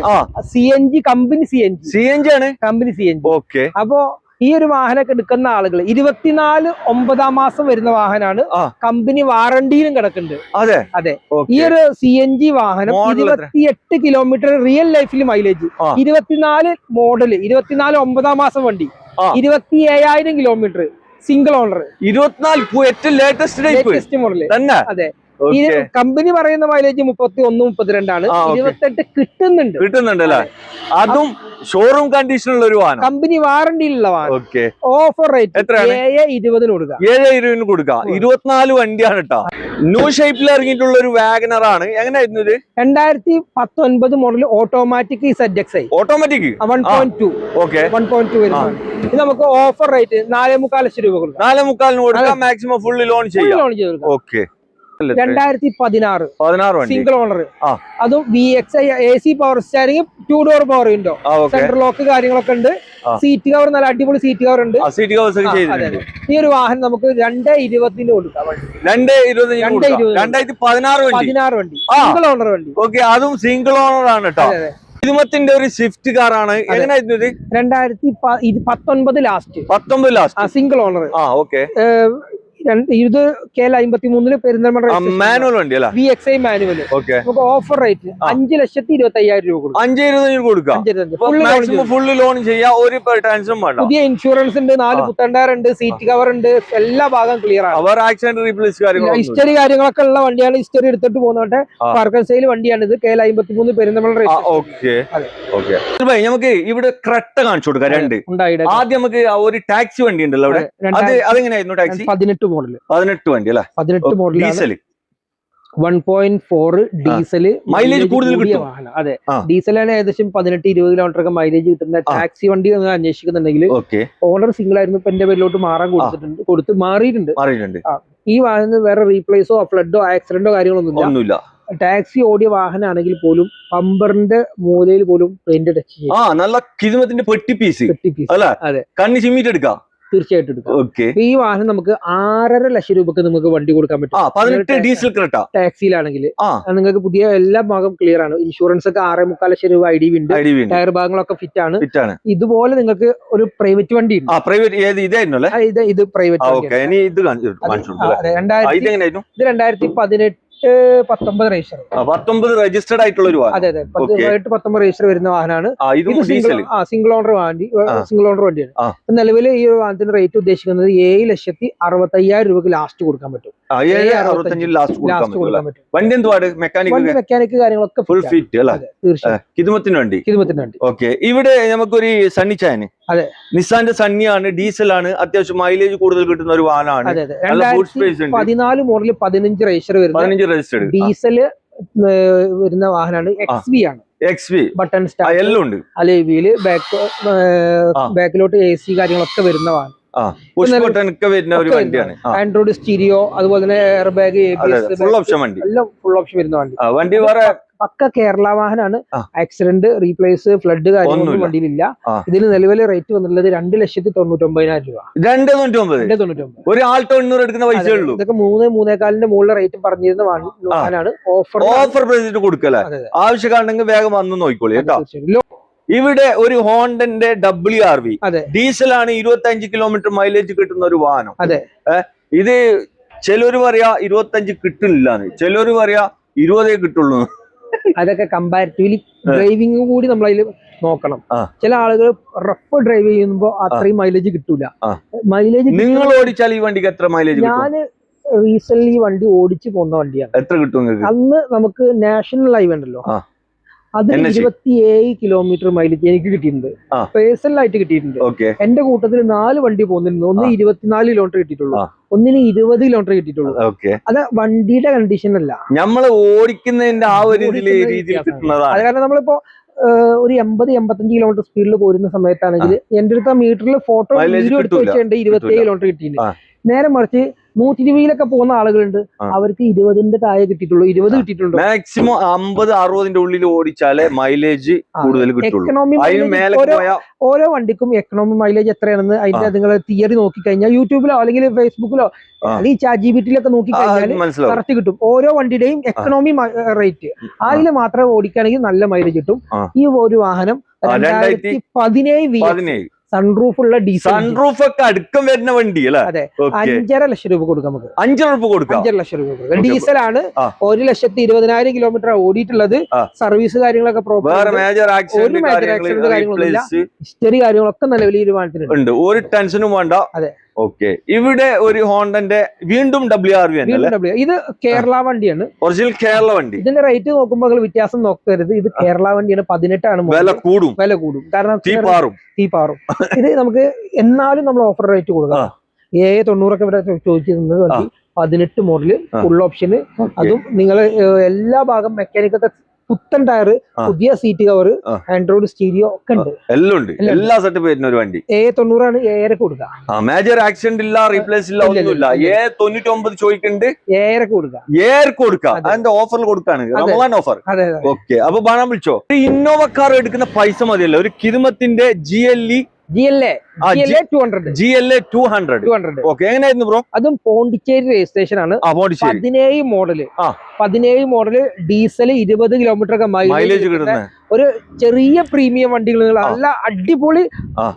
CNG കമ്പനി CNG ആണ്. Company CNG. ഓക്കെ, അപ്പോ ഈ ഒരു വാഹനമൊക്കെ എടുക്കുന്ന ആളുകൾ 24 9 മാസം വരുന്ന വാഹനമാണ്. കമ്പനി വാറണ്ടിയിലും കിടക്കുന്നുണ്ട്. അതെ. ഈ ഒരു CNG വാഹനം 28 കിലോമീറ്റർ റിയൽ ലൈഫിൽ മൈലേജ്. 24 മോഡൽ 24 9 മാസം വണ്ടി. 27,000 kilometre single owner. 24 latest model തന്നെ. അതെ. ഈ കമ്പനി പറയുന്ന മൈലേജ് 31 32 ആണ്. 28 കിട്ടുന്നുണ്ട് അല്ലേ? അതും ഷോറൂം കണ്ടീഷനുള്ള ഒരു വാഹനം, കമ്പനി വാറണ്ടിയിലുള്ള വാഹനം. ഓഫർ റേറ്റ് 7.20 കൊടുക്കാം. 24 വണ്ടിയാണ് കേട്ടോ. ന്യൂ ഷേപ്പിൽ ഇറങ്ങിയിട്ടുള്ള ഒരു വാഗനർ ആണ്. എങ്ങനെയായിരുന്നു ഇത്? 2019 മോഡൽ ഓട്ടോമാറ്റിക് ZXi. ഓട്ടോമാറ്റിക് 1.2 വരുന്നത്. ഇത് നമുക്ക് ഓഫർ റേറ്റ് 4.25 ലക്ഷം രൂപ കൊടുക്കാം. 4.25 കൊടുക്കാം. മാക്സിമം ഫുള്ളി ലോൺ ചെയ്യാം. ഓക്കെ. 2016 single owner. അതും VXI AC power steering, 2 door power window, central lock കാര്യങ്ങളൊക്കെ ഉണ്ട്. സീറ്റ് കവർ നല്ല അടിപൊളി സീറ്റ് കവർ ഉണ്ട്. ഈ ഒരു വാഹനം നമുക്ക് 2.20 കൊടുക്കാം. 2016 വണ്ടി സിംഗിൾ ഓണർ വണ്ടി. ഓക്കെ, അതും സിംഗിൾ ഓണർ ആണ് കേട്ടോ. ഇരുപത്തിന്റെ ഒരു സ്വിഫ്റ്റ് കാറാണ്. എങ്ങനെയായിരുന്നു ഇത്? 2019 ലാസ്റ്റ് സിംഗിൾ ഓണർ. ഓക്കെ. ഇത് KL 53 പെരിന്തൽമണ്ണ മാനുവൽ വണ്ടി അല്ല? VXI manual. നമുക്ക് ഓഫർ റേറ്റ് 5,25,000 രൂപ കൊടുക്കാം. 5.20 കൊടുക്കാം. ഫുള്ള് ലോൺ ചെയ്യാം. ഒരു ടെൻഷൻ വേണ്ട. പുതിയ ഇൻഷുറൻസ് ഉണ്ട്. 4 പുത്തൻ ടയർ ഉണ്ട്. സീറ്റ് കവർ ഉണ്ട്. എല്ലാ ഭാഗം ക്ലിയർ ആണ്. അവർ ആക്സിഡന്റ് റീപ്ലേസ് ഹിസ്റ്ററി കാര്യങ്ങളൊക്കെ ഉള്ള വണ്ടിയാണ്. ഹിസ്റ്ററി എടുത്തിട്ട് പോകുന്നോട്ടെ പാർക്ക് സെയിൽ വണ്ടിയാണ് ഇത്. KL 53 പെരിന്തൽമണ്ണ. നമുക്ക് ഇവിടെ ക്രെട്ട കാണിച്ചു കൊടുക്കാം. 2 ആദ്യം നമുക്ക് ഒരു ടാക്സി വണ്ടി ഉണ്ടല്ലോ അവിടെ. അതെങ്ങനെയായിരുന്നു ടാക്സി? 18 മോഡൽ. 18 വണ്ടി അല്ലേ? 18 മോഡൽ ഡീസൽ. 1.4 ഡീസല് മൈലേജ് കൂടുതൽ കിട്ടും. വാഹനം. അതെ, ഡീസലാണ് ഏകദേശം 18-20 കിലോമീറ്റർ ഒക്കെ മൈലേജ് കിട്ടുന്ന ടാക്സി വണ്ടി നിങ്ങൾ അന്വേഷിക്കുന്നുണ്ടെങ്കിൽ ഓണർ സിംഗിൾ ആയിരുന്നു, ഇപ്പൊ എന്റെ പേരിലോട്ട് മാറാൻ മാറിയിട്ടുണ്ട്. ഈ വാഹനം വേറെ റീപ്ലേസോ ഫ്ലഡോ ആക്സിഡന്റോ കാര്യങ്ങളൊന്നുമില്ല. ടാക്സി ഓടിയ വാഹനമാണെങ്കിൽ പോലും പമ്പറിന്റെ മൂലയിൽ പോലും പെയിന്റ് ടച്ച് ചെയ്യും. നല്ല കിതുമത്തിന്റെ പെട്ടി പീസ്. അതെ, കണ്ണി ചിമ്മിട്ട് എടുക്കാം, തീർച്ചയായിട്ടും എടുക്കാം. ഈ വാഹനം നമുക്ക് 6.5 ലക്ഷം രൂപക്ക് നമുക്ക് വണ്ടി കൊടുക്കാൻ പറ്റും. 18 ഡീസൽ ടാക്സിയിലാണെങ്കിൽ നിങ്ങൾക്ക് പുതിയ എല്ലാ ഭാഗം ക്ലിയർ ആണ്. ഇൻഷുറൻസ് ഒക്കെ 6.25 ലക്ഷം രൂപ ഐ ഡി ഉണ്ട്, ടയർ ഭാഗങ്ങളൊക്കെ ഫിറ്റ് ആണ്. ഇതുപോലെ നിങ്ങൾക്ക് ഒരു പ്രൈവറ്റ് വണ്ടി ഉണ്ട്. ഇത് പ്രൈവറ്റ് 2018 രജിസ്റ്റേർഡ് ആയിട്ടുള്ള ഒരു വാഹനം. അതെ, 19 രജിസ്റ്റർ വരുന്ന വാഹനമാണ്. സിംഗിൾ ഓണർ വണ്ടിയാണ്. നിലവിൽ ഈ വാഹനത്തിന്റെ റേറ്റ് ഉദ്ദേശിക്കുന്നത് 7,65,000 രൂപക്ക് ലാസ്റ്റ് കൊടുക്കാൻ പറ്റും. വണ്ടി മെക്കാനിക് കാര്യങ്ങളൊക്കെ ഫുൾ ഫിറ്റ് അല്ലേ? കിതുമത്തിന് വണ്ടി. ഇവിടെ നമുക്കൊരു സണ്ണി ചായന്, അതെ, നിസാന്റെ സണ്ണിയാണ്, ഡീസലാണ്, അത്യാവശ്യം മൈലേജ് കൂടുതൽ കിട്ടുന്ന ഒരു വാഹനമാണ്. 2014 മോഡൽ 15 രജിസ്റ്റർ ഡീസല് വരുന്ന വാഹനമാണ്. XV ബട്ടൺ സ്റ്റാർട്ട്, അലോയ് ബാക്കിലോട്ട് AC കാര്യങ്ങളൊക്കെ വരുന്ന വാഹനം. ആൻഡ്രോയിഡ് സ്റ്റീരിയോ, അതുപോലെ തന്നെ എയർ ബാഗ്, ഫുൾ ഓപ്ഷൻ വണ്ടി, എല്ലാം ഫുൾ ഓപ്ഷൻ വരുന്ന വണ്ടി. വേറെ പക്ക കേരള വാഹനമാണ്. ആക്സിഡന്റ്, റീപ്ലേസ്, ഫ്ലഡ് കാര്യങ്ങളൊന്നും വണ്ടിയിലില്ല. ഇതിന് നിലവിലെ റേറ്റ് വന്നിട്ടുള്ളത് 2,99,000 രൂപ. 2,99,000. ഒരു ആൾട്ടോ 800 എടുക്കുന്ന പൈസ ഉള്ളൂ. ഇതൊക്കെ 3-3.4 മുകളിലെ റേറ്റ് പറഞ്ഞിരുന്ന വാഹനമാണ്. ഓഫർ പ്രൈസിട്ട് കൊടുക്കല. ആവശ്യക്കാരുണ്ടെങ്കിൽ വേഗം വന്ന് നോക്കിക്കോളി കേട്ടോ. ഇവിടെ ഒരു ഹോണ്ടന്റെ WRV ഡീസലാണ്, 25 കിലോമീറ്റർ മൈലേജ് കിട്ടുന്ന ഒരു വാഹനം. ഇത് ചിലര് പറയാ 25 കിട്ടുന്നില്ലാന്ന്, ചിലര് പറയാ 20 കിട്ടുള്ളൂ. അതൊക്കെ കമ്പാരിറ്റീവ്ലി ഡ്രൈവിംഗ് കൂടി നമ്മൾ അതിൽ നോക്കണം. ചില ആളുകൾ റഫ് ഡ്രൈവ് ചെയ്യുമ്പോ അത്രയും മൈലേജ് കിട്ടൂല. മൈലേജ് നിങ്ങൾ ഓടിച്ചാൽ ഈ വണ്ടിക്ക് എത്ര മൈലേജ്? ഞാന് റീസെന്റ് ഈ വണ്ടി ഓടിച്ചു പോകുന്ന വണ്ടിയാണ്. എത്ര കിട്ടും? അന്ന് നമുക്ക് നാഷണൽ ഹൈവേ ഉണ്ടല്ലോ, അത് 27 കിലോമീറ്റർ മൈലേജ് എനിക്ക് കിട്ടിയിട്ടുണ്ട്, പേഴ്സണലായിട്ട് കിട്ടിയിട്ടുണ്ട്. എന്റെ കൂട്ടത്തിൽ 4 വണ്ടി പോകുന്നുണ്ട്. ഒന്ന് 24 കിലോമീറ്റർ കിട്ടിയിട്ടുള്ളൂ, ഒന്നിന് 20 കിലോമീറ്റർ കിട്ടിയിട്ടുള്ളൂ. അത് വണ്ടിയുടെ കണ്ടീഷൻ അല്ല, നമ്മള് ഓടിക്കുന്നതിന്റെ ആ ഒരു രീതിയിൽ കിട്ടുന്നതാണ്. അത് കാരണം നമ്മളിപ്പോ ഒരു 80-85 കിലോമീറ്റർ സ്പീഡിൽ പോരുന്ന സമയത്താണെങ്കിൽ എന്റെ അടുത്ത മീറ്ററിൽ ഫോട്ടോ വീഡിയോ എടുത്ത് വെച്ചിട്ടുണ്ട് 27 കിലോമീറ്റർ കിട്ടിയിട്ടുണ്ട്. നേരെ മറിച്ച് 120 പോകുന്ന ആളുകളുണ്ട്, അവർക്ക് 20ന്റെ താഴെ കിട്ടിയിട്ടുള്ളൂ, 20 കിട്ടിയിട്ടുണ്ട്. മാക്സിമം 50-60ന്റെ ഉള്ളിൽ ഓടിച്ചാലേ മൈലേജ് കൂടുതൽ കിട്ടുള്ളൂ. ഓരോ വണ്ടിക്കും എക്കണോമി മൈലേജ് എത്രയാണെന്ന് അതിന്റെ നിങ്ങൾ തിയറി നോക്കിക്കഴിഞ്ഞാൽ യൂട്യൂബിലോ അല്ലെങ്കിൽ ഫേസ്ബുക്കിലോ അല്ലെങ്കിൽ ChatGPT-ലൊക്കെ നോക്കിക്കഴിഞ്ഞാൽ കറക്റ്റ് കിട്ടും. ഓരോ വണ്ടിയുടെയും എക്കണോമി റേറ്റ് അതിൽ മാത്രം ഓടിക്കുകയാണെങ്കിൽ നല്ല മൈലേജ് കിട്ടും. ഈ ഒരു വാഹനം 2017 സൺറൂഫ് ഉള്ള ഡീസൽ, സൺറൂഫ് ഒക്കെ അടുക്കം വരുന്ന വണ്ടി അല്ലേ? അതെ, 5.5 ലക്ഷം രൂപ കൊടുക്കാം നമുക്ക്. 5 ലക്ഷം രൂപ കൊടുക്കാം. ഡീസലാണ്, 1,20,000 കിലോമീറ്റർ ഓടിയിട്ടുള്ളത്. സർവീസ് കാര്യങ്ങളൊക്കെ വേറെ മേജർ ആക്സിഡന്റ് കാര്യങ്ങളൊന്നുമില്ല. ഹിസ്റ്ററി കാര്യങ്ങളൊക്കെ നിലവിൽ തീരുമാനത്തിനുണ്ട്, ഒരു ടെൻഷനും വേണ്ട. അതെ. ഇവിടെ ഒരു ഹോണ്ടന്റെ വീണ്ടും WRV ഇത് കേരള വണ്ടിയാണ്, ഒറിജിനൽ കേരള വണ്ടി. ഇതിന്റെ റേറ്റ് നോക്കുമ്പോൾ വ്യത്യാസം നോക്കരുത്. ഇത് കേരള വണ്ടിയാണ്, 18 വില കൂടും കാരണം തീപാറും. ഇത് നമുക്ക് എന്നാലും നമ്മൾ ഓഫർ റേറ്റ് കൊടുക്കാം. 790 ഇവിടെ ചോദിച്ചിരുന്നത് വണ്ടി 18 മോഡല്, ഫുൾ ഓപ്ഷന്. അതും നിങ്ങൾ എല്ലാ ഭാഗം മെക്കാനിക്കൊക്കെ പുത്തൻ ടയർ, പുതിയ സീറ്റ് കവർ, ആൻഡ്രോയിഡ് സ്റ്റീരിയോ ഒക്കെ ഉണ്ട്, എല്ലാം ഉണ്ട്. എല്ലാ സെറ്റപ്പ് വരുന്ന ഒരു വണ്ടി. 790 7 കൊടുക്കാം. മേജർ ആക്സിഡന്റ് ഇല്ല, റീപ്ലേസ് ഇല്ല, ഒന്നുമില്ല. 99 ചോദിക്കുന്നുണ്ട്, 7 കൊടുക്കാം. അതിന്റെ ഓഫറിൽ കൊടുക്കാണ്, റമദാൻ ഓഫർ. അപ്പൊ ബാണാൻ വിളിച്ചോ. ഇന്നോവ കാർ എടുക്കുന്ന പൈസ മതിയല്ലോ. ഒരു കിരുമത്തിന്റെ GLA 200. എങ്ങനെയായിരുന്നു ബ്രോ? അതും പോണ്ടിച്ചേരി രജിസ്ട്രേഷൻ ആണ്. 17 മോഡല് ഡീസൽ, 20 കിലോമീറ്റർ ഒക്കെ മൈലേജ് കിട്ടുന്ന ഒരു ചെറിയ പ്രീമിയം വണ്ടികൾ. നല്ല അടിപൊളി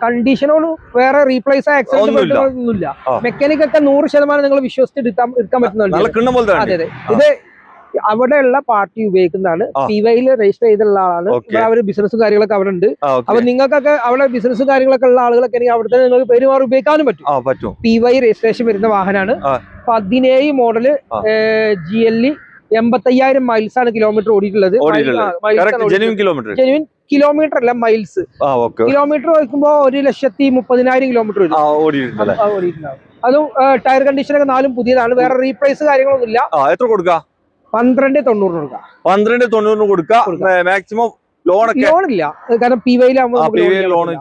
കണ്ടീഷനോട്, വേറെ റീപ്ലേസ് ആക്സിഡന്റ് ഒന്നുമില്ല. മെക്കാനിക് ഒക്കെ 100% നിങ്ങൾ വിശ്വസിച്ച് എടുക്കാൻ പറ്റുന്ന. അതെ, ഇത് അവിടെയുള്ള പാർട്ടി ഉപയോഗിക്കുന്നതാണ്. PYയിൽ രജിസ്റ്റർ ചെയ്തുള്ള ആളാണ്. അവര് ബിസിനസ്സും കാര്യങ്ങളൊക്കെ അവിടെ ഉണ്ട്. അപ്പൊ നിങ്ങൾക്കൊക്കെ അവിടെ ബിസിനസ്സും കാര്യങ്ങളൊക്കെ ഉള്ള ആളുകളൊക്കെ അവിടെ തന്നെ നിങ്ങൾക്ക് പെരുമാറി ഉപയോഗിക്കാനും പറ്റും. PY രജിസ്ട്രേഷൻ വരുന്ന വാഹനമാണ്. 17 മോഡല് GLE, 85,000 മൈൽസ് ആണ് കിലോമീറ്റർ ഓടിയിട്ടുള്ളത്. ജെനുവിൻ കിലോമീറ്റർ അല്ല, മൈൽസ്. കിലോമീറ്റർ നോക്കുമ്പോ 1,30,000 കിലോമീറ്റർ വരും ഓടിയിട്ടുണ്ടാവും. അതും ടയർ കണ്ടീഷനൊക്കെ 4 പുതിയതാണ്. വേറെ റീപ്ലേസ് കാര്യങ്ങളൊന്നും ഇല്ല. എത്ര കൊടുക്കാം? 12,90 കൊടുക്കാം. 12,90 കൊടുക്കാം. മാക്സിമം ലോൺ ഇല്ല, കാരണം PY ലോൺ